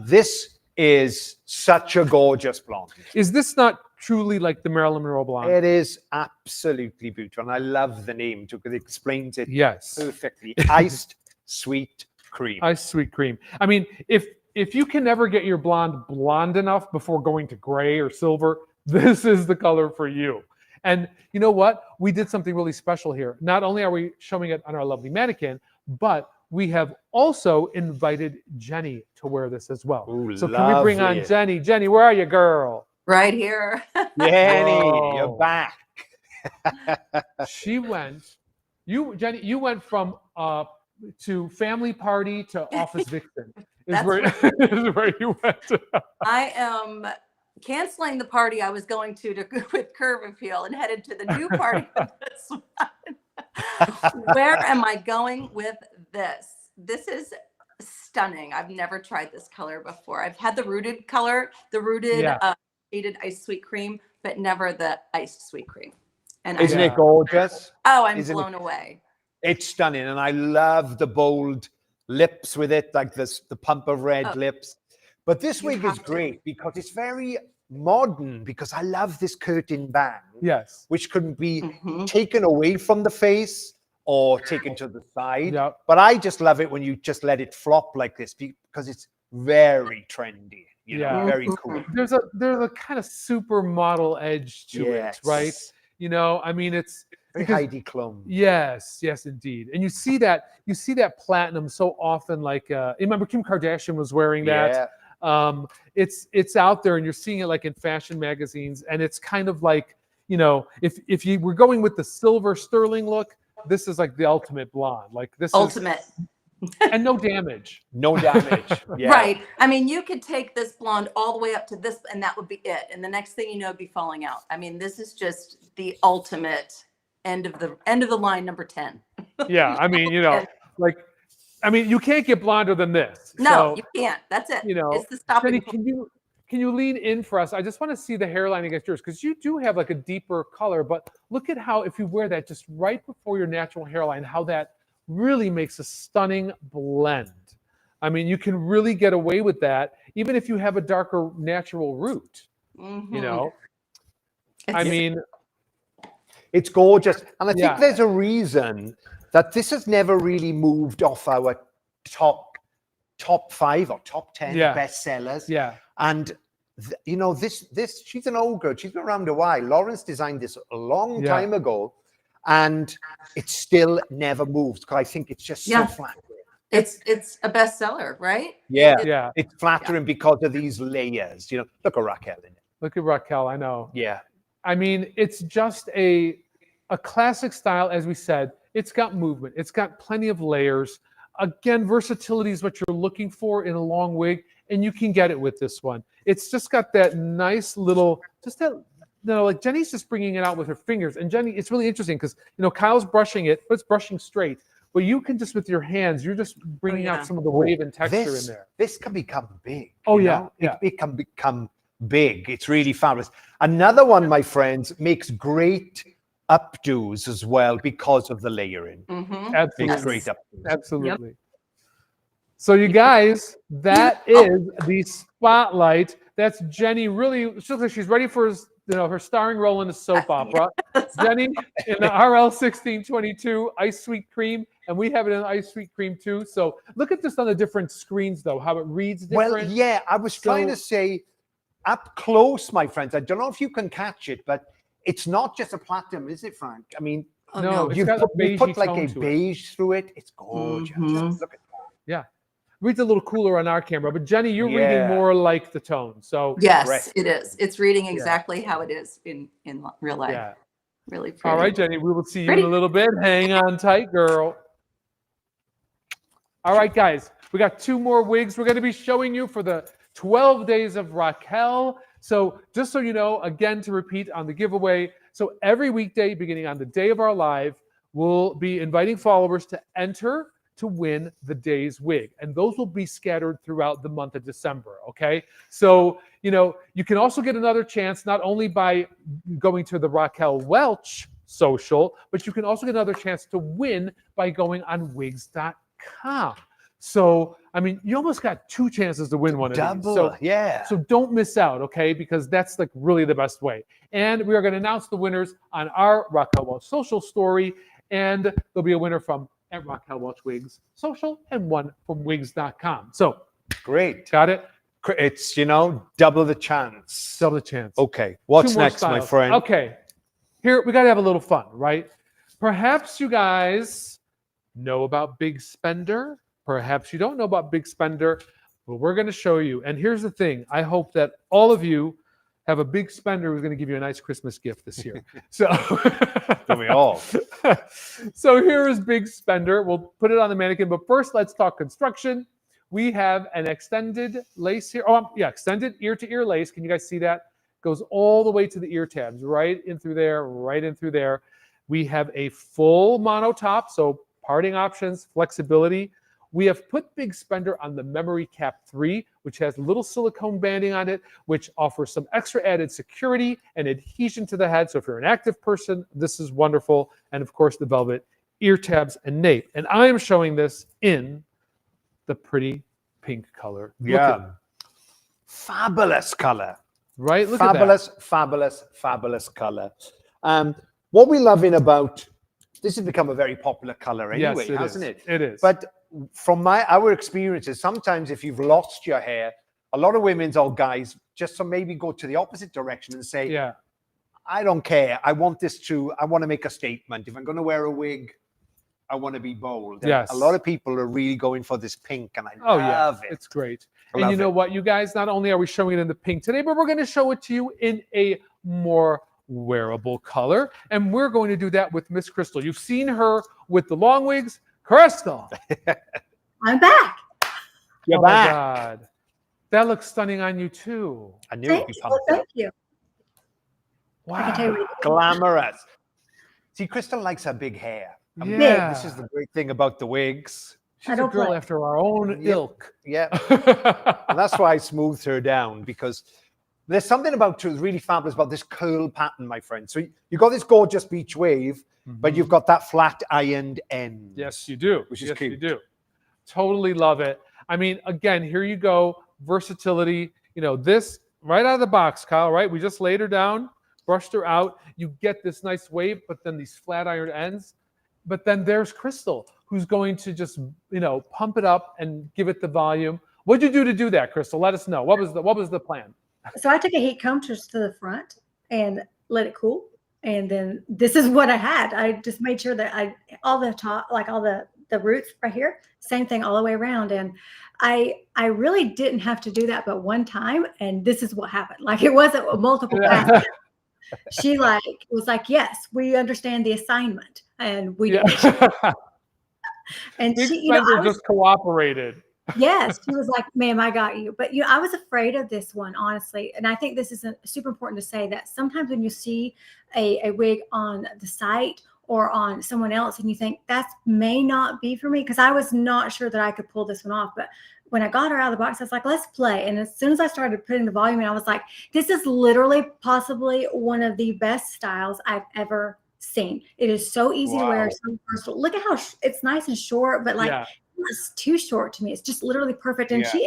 This is such a gorgeous blonde. Is this not truly like the Marilyn Monroe blonde? It is absolutely beautiful. And I love the name too, because it explains it perfectly. Iced sweet cream. Iced sweet cream. I mean, if you can never get your blonde enough before going to gray or silver, this is the color for you. And you know what? We did something really special here. Not only are we showing it on our lovely mannequin, but we have also invited Jenny to wear this as well. Ooh, so can we bring on lovely. Jenny? Jenny, where are you, girl? Right here. Jenny, Whoa. you're back. She went, Jenny, you went from to family party to office vixen. That's Is where you went. I am canceling the party I was going to with Curve Appeal and headed to the new party with this one. Where am I going with this? This is stunning. I've never tried this color before. I've had the rooted color, the rooted shaded iced sweet cream, but never the iced sweet cream. And Isn't it gorgeous? Oh, I'm Isn't blown away. It's stunning, and I love the bold lips with it, like this, the pump of red lips. But this wig is great because it's very modern, because I love this curtain band. Yes. Which can be taken away from the face or taken to the side. Yep. But I just love it when you just let it flop like this, because it's very trendy, you know, very cool. There's a kind of supermodel edge to it, right? You know, I mean, it's very Heidi Klum. Yes, indeed. And you see that platinum so often. Like, remember Kim Kardashian was wearing that. It's out there, and you're seeing it like in fashion magazines, and it's kind of like, you know, if you were going with the silver sterling look, this is like the ultimate blonde. Like this ultimate. And no damage. No damage. Yeah. Right. I mean, you could take this blonde all the way up to this, and that would be it. And the next thing you know, it'd be falling out. I mean, this is just the ultimate end of the line, number 10. Yeah. I mean, you know, like, I mean, you can't get blonder than this. No, So, you can't. That's it. you know, it's the stopping. Jenny, can you lean in for us? I just want to see the hairline against yours, because you do have like a deeper color, but look at how, if you wear that just right before your natural hairline, how that really makes a stunning blend. I mean, you can really get away with that, even if you have a darker natural root, you know? I mean, it's gorgeous. And I think there's a reason that this has never really moved off our top 5 or top 10 bestsellers. Yeah. And you know, this she's an old girl. She's been around a while. Lawrence designed this a long time ago, and it still never moves, because I think it's just so flattering. It's a bestseller, right? Yeah. It's flattering because of these layers. You know, look at Raquel in it. Look at Raquel, I know. Yeah. I mean, it's just a classic style, as we said. It's got movement. It's got plenty of layers. Again, versatility is what you're looking for in a long wig, and you can get it with this one. It's just got that nice little, just that, you know, like Jenny's just bringing it out with her fingers. And Jenny, it's really interesting because, you know, Kyle's brushing it, but it's brushing straight. But you can just, with your hands, you're just bringing out some of the wave and texture in there. This can become big. Oh, know? It can become big. It's really fabulous. Another one, my friends, makes great updos as well because of the layering. Absolutely. Makes great updos. Absolutely. Yep. So you guys, that is the spotlight. That's Jenny. Really, she looks like she's ready for her starring role in a soap opera. Jenny in the RL 1622 Ice Sweet Cream, and we have it in Ice Sweet Cream too. So look at this on the different screens, though, how it reads different. Well, yeah, I was trying to say up close, my friends. I don't know if you can catch it, but it's not just a platinum, is it, Frank? I mean, you put like a beige through it. It's gorgeous. Look at that. Yeah. Reads a little cooler on our camera, but Jenny, you're reading more like the tone. So yes, it is. It's reading exactly how it is in real life. Yeah. Really pretty. All right, Jenny, we will see you in a little bit. Hang on tight, girl. All right, guys, we got 2 more wigs we're going to be showing you for the 12 Days of Raquel. So just so you know, again, to repeat on the giveaway, so every weekday beginning on the day of our live, we'll be inviting followers to enter to win the day's wig. And those will be scattered throughout the month of December, okay? So, you know, you can also get another chance, not only by going to the Raquel Welch social, but you can also get another chance to win by going on wigs.com. So, I mean, you almost got 2 chances to win one of these. So, so don't miss out, okay? Because that's like really the best way. And we are going to announce the winners on our Raquel Welch social story. And there'll be a winner from at Raquel Welch Wigs social and one from wigs.com. So great. Got it? It's, you know, double the chance. Double the chance. Okay. What's next, my friend? Okay. here we got to have a little fun, right? Perhaps you guys know about Big Spender. Perhaps you don't know about Big Spender, but we're going to show you. And here's the thing. I hope that all of you have a Big Spender who's going to give you a nice Christmas gift this year. So, Don't we all? So here is Big Spender. We'll put it on the mannequin, but first let's talk construction. We have an extended lace here. Oh, yeah, extended ear-to-ear lace. Can you guys see that? Goes all the way to the ear tabs, right in through there, right in through there. We have a full mono top, so parting options, flexibility. We have put Big Spender on the Memory Cap 3, which has little silicone banding on it, which offers some extra added security and adhesion to the head. So if you're an active person, this is wonderful. And of course, the velvet ear tabs and nape. And I am showing this in the pretty pink color. Yeah. Fabulous color. Right? Look fabulous, at that. fabulous, fabulous color. What we're loving about this has become a very popular color anyway, Yes, hasn't it? It is. But from our experiences, sometimes if you've lost your hair, a lot of women or guys just so maybe go to the opposite direction and say, yeah, I don't care. I want to make a statement. If I'm going to wear a wig, I want to be bold. And yes. A lot of people are really going for this pink, and I love it. It's great. I And you love know it. what, you guys, not only are we showing it in the pink today, but we're going to show it to you in a more wearable color. And we're going to do that with Miss Crystal. You've seen her with the long wigs. Crystal. I'm back. You're Oh back. my God. That looks stunning on you too. I knew it'd Thank be you. pumped. Thank you. I can tell Wow. you. Glamorous. See, Crystal likes her big hair. Yeah. This is the great thing about the wigs. She's I a don't girl play. after our own Yep. ilk. Yeah. And that's why I smoothed her down, because there's something about really fabulous about this curl pattern, my friend. So you got this gorgeous beach wave, but you've got that flat ironed end. Yes, you do. Which is yes, you cute. do. Totally love it. I mean, again, here you go. Versatility. You know, this right out of the box, Kyle, right? We just laid her down, brushed her out. You get this nice wave, but then these flat iron ends. But then there's Crystal, who's going to just, you know, pump it up and give it the volume. What'd you do to do that, Crystal? Let us know. What was the plan? So I took a heat comb to the front and let it cool. And then this is what I had. I just made sure that all the top, like all the roots right here, same thing all the way around. And I really didn't have to do that but one time. And this is what happened. Like it wasn't multiple passes. She was like, yes, we understand the assignment. And we Yeah. and Big she, you know, Spender I was, just cooperated. yes, she was like, ma'am, I got you. But, you know, I was afraid of this one, honestly. And I think this is super important to say that sometimes when you see a wig on the site or on someone else and you think that may not be for me, because I was not sure that I could pull this one off. But when I got her out of the box, I was like, let's play. And as soon as I started putting the volume in, I was like, this is literally possibly one of the best styles I've ever seen. It is so easy to wear, so versatile. Look at how it's nice and short, but like it's too short to me. It's just literally perfect. And she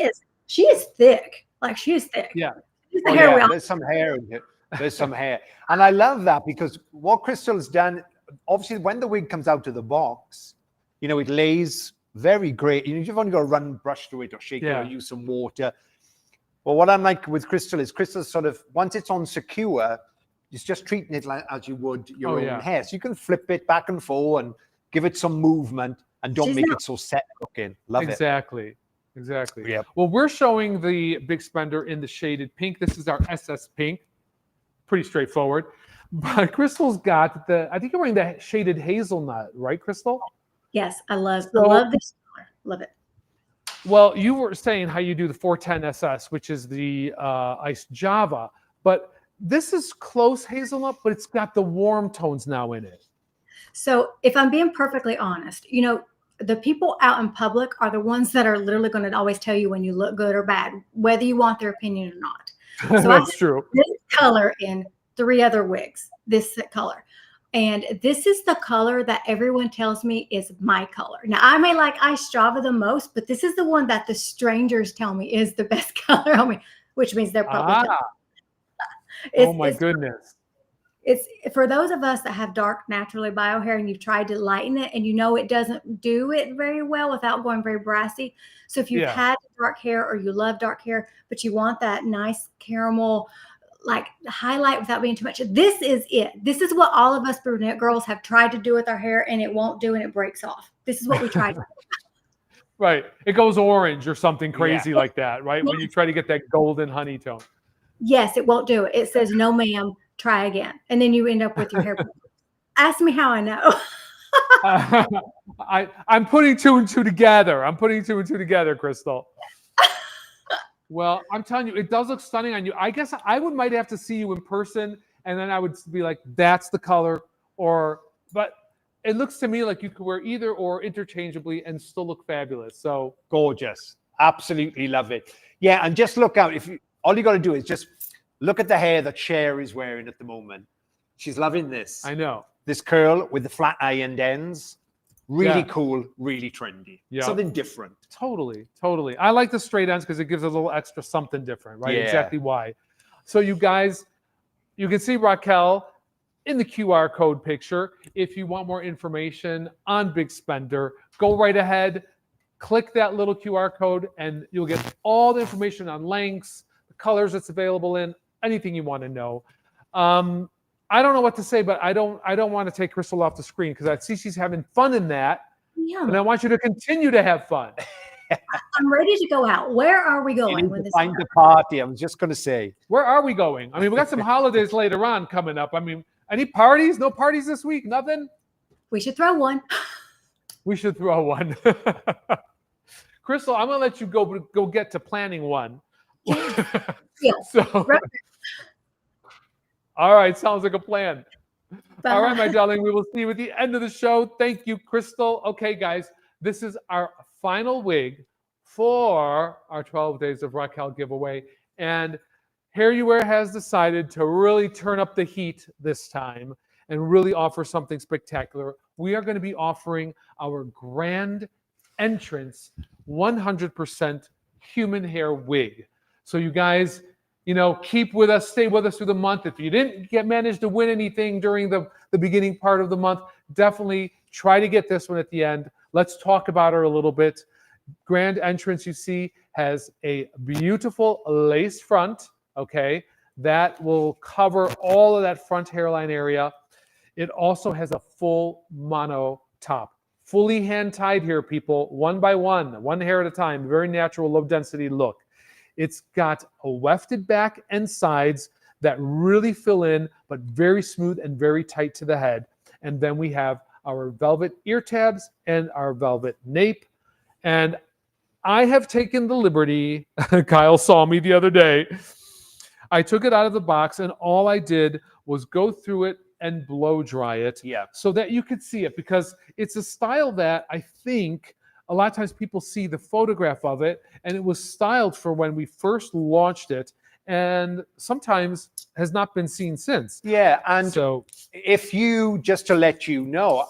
is thick. Like she is thick. Yeah. She's the hair there's some hair in it. There's some hair. And I love that because what Crystal's done, obviously when the wig comes out of the box, you know, it lays very great. You know, you've only got to run brush through it or shake it or use some water. Well, what I'm like with Crystal is Crystal's sort of, once it's on secure, it's just treating it like as you would your own hair. So you can flip it back and forth and give it some movement and don't make it so set looking. Love it. Exactly. Yep. Well, we're showing the Big Spender in the shaded pink. This is our SS pink. Pretty straightforward. But Crystal's got I think you're wearing the shaded hazelnut, right, Crystal? Yes, I love this color. Love it. Well, you were saying how you do the 410 SS, which is the iced Java, but this is close hazelnut, but it's got the warm tones now in it. So if I'm being perfectly honest, you know, the people out in public are the ones that are literally going to always tell you when you look good or bad, whether you want their opinion or not. So That's true. This color in 3 other wigs, this color. And this is the color that everyone tells me is my color. Now, I may like Ice Java the most, but this is the one that the strangers tell me is the best color on me, which means they're probably oh my goodness. It's for those of us that have dark naturally bio hair and you've tried to lighten it and you know it doesn't do it very well without going very brassy. So if you've had dark hair or you love dark hair, but you want that nice caramel like highlight without being too much. This is it. This is what all of us brunette girls have tried to do with our hair, and it won't do, and it breaks off. This is what we tried. Right. It goes orange or something crazy like that, right? When you try to get that golden honey tone. Yes, it won't do it. It says, no, ma'am, try again. And then you end up with your hair. Ask me how I know. I'm putting two and two together. I'm putting two and two together, Crystal. Well, I'm telling you, it does look stunning on you. I guess might have to see you in person, and then I would be like, that's the color. But it looks to me like you could wear either or interchangeably and still look fabulous. So gorgeous. Absolutely love it. Yeah, and just look out. All you got to do is just look at the hair that Cher is wearing at the moment. She's loving this. I know. This curl with the flat ironed ends. Really cool, really trendy. Yeah. Something different. Totally. I like the straight ends because it gives a little extra something different, right? Yeah. Exactly why. So you guys, you can see Raquel in the QR code picture. If you want more information on Big Spender, go right ahead, click that little QR code, and you'll get all the information on lengths, the colors it's available in, anything you want to know. I don't know what to say, but I don't want to take Crystal off the screen because I see she's having fun in that. Yeah. And I want you to continue to have fun. I'm ready to go out. Where are we going? You need to find the party. I was just going to say. Where are we going? I mean, we got some holidays later on coming up. I mean, any parties? No parties this week? Nothing? We should throw one. We should throw one. Crystal, I'm going to let you go get to planning one. Yeah. So. All right, sounds like a plan. Bye. All right, my darling, we will see you at the end of the show. Thank you, Crystal. Okay, guys, this is our final wig for our 12 Days of Raquel giveaway. And HairUWear has decided to really turn up the heat this time and really offer something spectacular. We are going to be offering our grand entrance 100% human hair wig. So you guys, keep with us, stay with us through the month. If you didn't manage to win anything during the beginning part of the month, definitely try to get this one at the end. Let's talk about her a little bit. Grand entrance, you see, has a beautiful lace front, okay? That will cover all of that front hairline area. It also has a full mono top. Fully hand-tied here, people, one by one hair at a time. Very natural, low-density look. It's got a wefted back and sides that really fill in, but very smooth and very tight to the head. And then we have our velvet ear tabs and our velvet nape. And I have taken the liberty, Kyle saw me the other day, I took it out of the box and all I did was go through it and blow dry it so that you could see it, because it's a style that I think a lot of times people see the photograph of it, and it was styled for when we first launched it, and sometimes has not been seen since. Yeah, and so if you, just to let you know,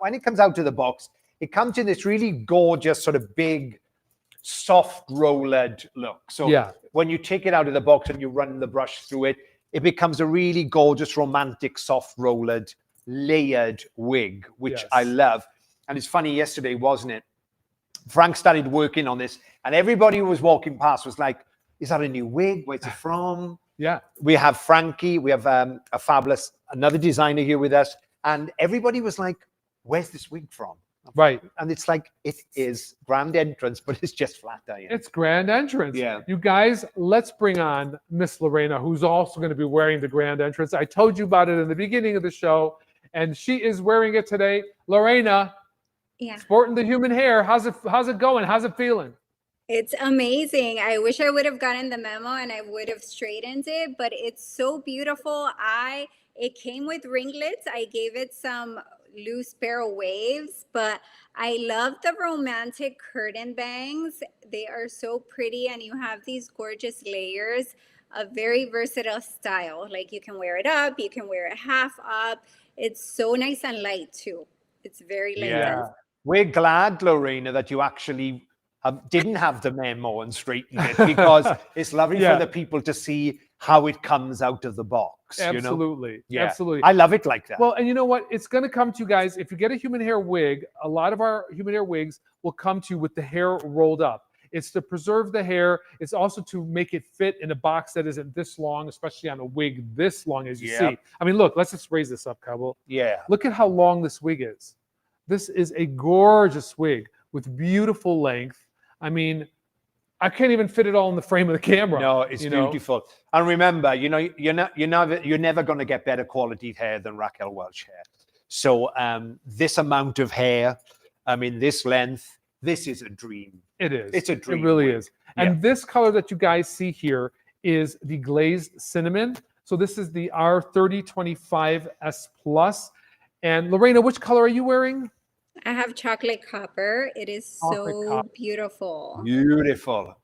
when it comes out of the box, it comes in this really gorgeous sort of big, soft rolled look. So when you take it out of the box and you run the brush through it, it becomes a really gorgeous, romantic, soft rolled, layered wig, which I love. And it's funny, yesterday, wasn't it? Frank started working on this, and everybody who was walking past was like, is that a new wig? Where's it from? Yeah. We have Frankie. We have a fabulous, another designer here with us. And everybody was like, where's this wig from? Right. And it's like, it is grand entrance, but it's just flat iron. It's grand entrance. Yeah. You guys, let's bring on Miss Lorena, who's also going to be wearing the grand entrance. I told you about it in the beginning of the show, and she is wearing it today. Lorena. Yeah. Sporting the human hair. How's it going? How's it feeling? It's amazing. I wish I would have gotten the memo and I would have straightened it, but it's so beautiful. It came with ringlets. I gave it some loose pair of waves, but I love the romantic curtain bangs. They are so pretty, and you have these gorgeous layers. A very versatile style. Like, you can wear it up, you can wear it half up. It's so nice and light too. It's very light. Yeah. We're glad, Lorena, that you actually didn't have the memo and straightened it, because it's lovely for the people to see how it comes out of the box. Absolutely. Yeah. Absolutely. I love it like that. Well, and you know what? It's going to come to you guys. If you get a human hair wig, a lot of our human hair wigs will come to you with the hair rolled up. It's to preserve the hair. It's also to make it fit in a box that isn't this long, especially on a wig this long as you see. I mean, look, let's just raise this up, Cabo. Yeah. Look at how long this wig is. This is a gorgeous wig with beautiful length. I mean, I can't even fit it all in the frame of the camera. No, it's beautiful. And remember, you're never going to get better quality hair than Raquel Welch hair. So this amount of hair, I mean, this length, this is a dream. It is. It's a dream. It really wig. is. And this color that you guys see here is the Glazed Cinnamon. So this is the R3025S Plus. And Lorena, which color are you wearing? I have chocolate copper. It is so beautiful. Beautiful.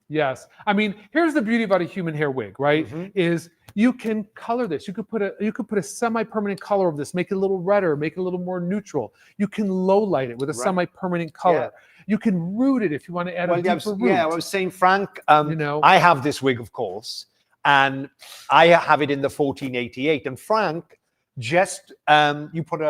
Yes. I mean, here's the beauty about a human hair wig, right? Is you can color this. You could put a semi-permanent color of this, make it a little redder, make it a little more neutral. You can low light it with a semi-permanent color. You can root it if you want to add a deeper root. Yeah, I was saying, Frank, I have this wig, of course, and I have it in the 1488. And Frank, just you put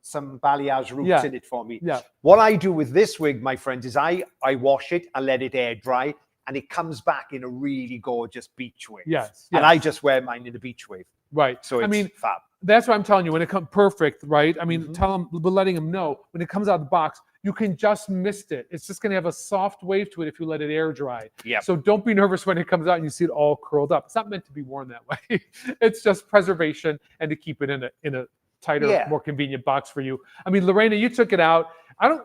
some balayage roots in it for me. What I do with this wig, my friends, is I wash it and let it air dry, and it comes back in a really gorgeous beach wave. And I just wear mine in a beach wave. Right. So it's fab. That's what I'm telling you. When it comes perfect, right? I mean, letting them know when it comes out of the box, you can just mist it. It's just going to have a soft wave to it if you let it air dry. So don't be nervous when it comes out and you see it all curled up. It's not meant to be worn that way. It's just preservation and to keep it in a tighter, more convenient box for you. I mean, Lorena, you took it out.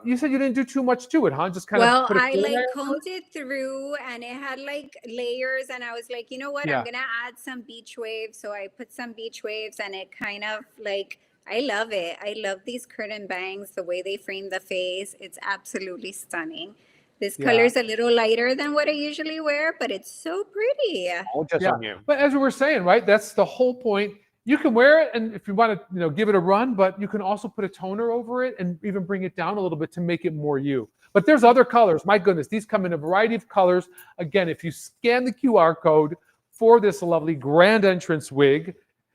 You said you didn't do too much to it, huh? Just kind of put it I combed it through and it had like layers, and I was like, you know what? I'm gonna add some beach waves. So I put some beach waves, and it kind of like, I love it. I love these curtain bangs, the way they frame the face. It's absolutely stunning. This color is a little lighter than what I usually wear, but it's so pretty. All just on you. But as we were saying, right? That's the whole point. You can wear it, and if you want to, give it a run, but you can also put a toner over it and even bring it down a little bit to make it more you. But there's other colors. My goodness, these come in a variety of colors. Again, if you scan the QR code for this lovely grand entrance wig,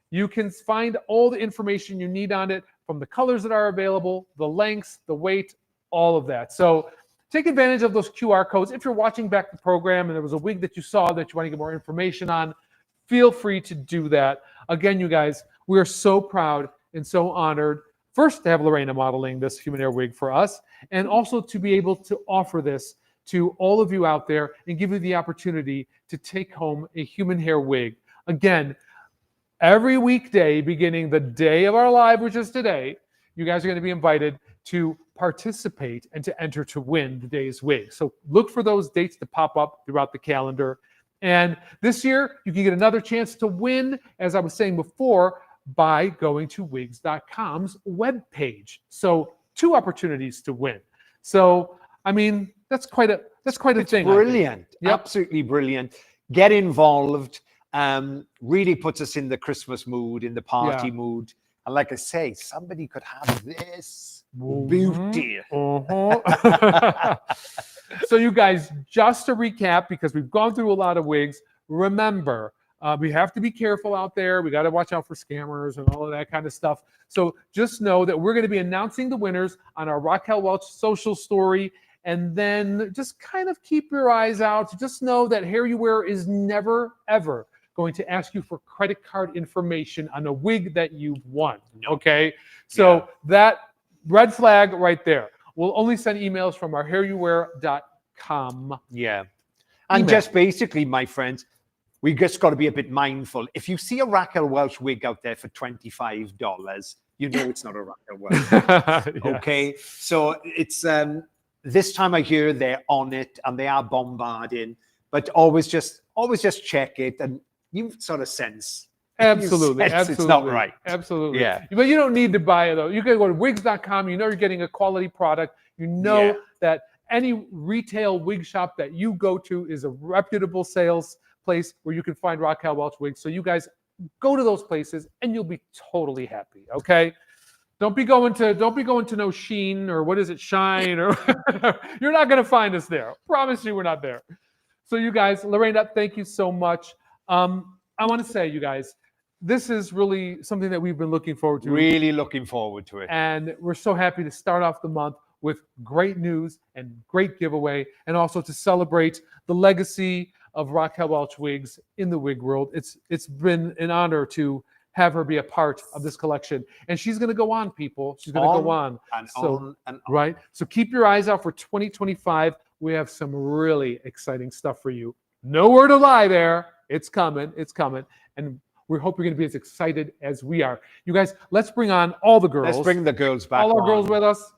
you can find all the information you need on it, from the colors that are available, the lengths, the weight, all of that. So take advantage of those QR codes. If you're watching back the program and there was a wig that you saw that you want to get more information on, feel free to do that. Again, you guys, we are so proud and so honored, first, to have Lorena modeling this human hair wig for us, and also to be able to offer this to all of you out there and give you the opportunity to take home a human hair wig. Again, every weekday, beginning the day of our live, which is today, you guys are going to be invited to participate and to enter to win the day's wig. So look for those dates to pop up throughout the calendar. And this year, you can get another chance to win, as I was saying before, by going to wigs.com's webpage. So 2 opportunities to win. So, I mean, that's quite a thing. Brilliant. Absolutely brilliant. Get involved. Really puts us in the Christmas mood, in the party mood. And like I say, somebody could have this beauty. So you guys, just to recap, because we've gone through a lot of wigs, remember, we have to be careful out there. We got to watch out for scammers and all of that kind of stuff. So just know that we're going to be announcing the winners on our Raquel Welch social story. And then just kind of keep your eyes out. Just know that HairUWear is never, ever going to ask you for credit card information on a wig that you've won. Okay? So that red flag right there. We'll only send emails from our HairUWear.com. And just basically, my friends, we just got to be a bit mindful. If you see a Raquel Welch wig out there for $25, you know it's not a Raquel Welch. Okay? So it's this time of year they're on it and they are bombarding, but always just check it and you sort of sense. Absolutely. It's not right. Absolutely. But you don't need to buy it, though. You can go to wigs.com. You know you're getting a quality product. You know that any retail wig shop that you go to is a reputable sales place where you can find Raquel Welch wigs. So you guys go to those places and you'll be totally happy. Okay? Don't be going to no Sheen or what is it, Shine, or you're not going to find us there. Promise you we're not there. So you guys, Lorena, thank you so much. I want to say, you guys, this is really something that we've been looking forward to. Really looking forward to it. And we're so happy to start off the month with great news and great giveaway, and also to celebrate the legacy of Raquel Welch wigs in the wig world. It's been an honor to have her be a part of this collection, and she's going to go on, people. She's going to go on and so, on and on. right. So keep your eyes out for 2025. We have some really exciting stuff for you. No word of lie there. It's coming. It's coming, and we hope you're going to be as excited as we are. You guys, let's bring on all the girls. Let's bring the girls back. All our on. girls with us.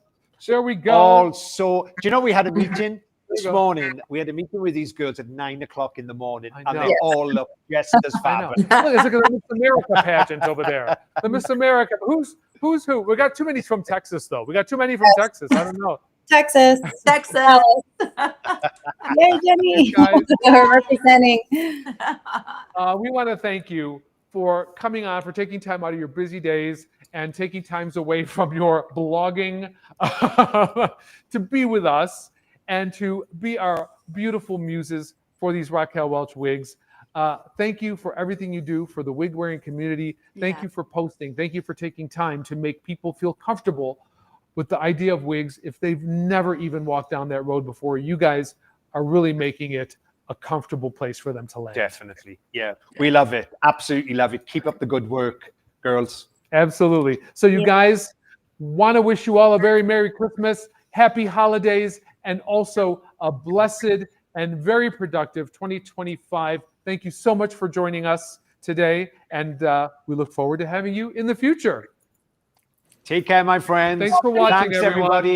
There we go. Also, do you know we had a meeting this morning? We had a meeting with these girls at 9 o'clock in the morning, and they all look just as I know. fabulous. Look, it's like a Miss America pageant over there. The Miss America. Who's who? We got too many from Texas, though. We got too many from Texas. I don't know. Texas. Texas. Yay, Jenny. Guys. Representing. We want to thank you for coming on, for taking time out of your busy days and taking times away from your blogging to be with us and to be our beautiful muses for these Raquel Welch wigs. Thank you for everything you do for the wig wearing community. Thank you for posting. Thank you for taking time to make people feel comfortable with the idea of wigs if they've never even walked down that road before. You guys are really making it a comfortable place for them to land. Definitely. Yeah. We love it. Absolutely love it. Keep up the good work, girls. Absolutely. So you guys, want to wish you all a very Merry Christmas, Happy Holidays, and also a blessed and very productive 2025. Thank you so much for joining us today, and we look forward to having you in the future. Take care, my friends. Thanks for watching, Thanks, everyone. everybody.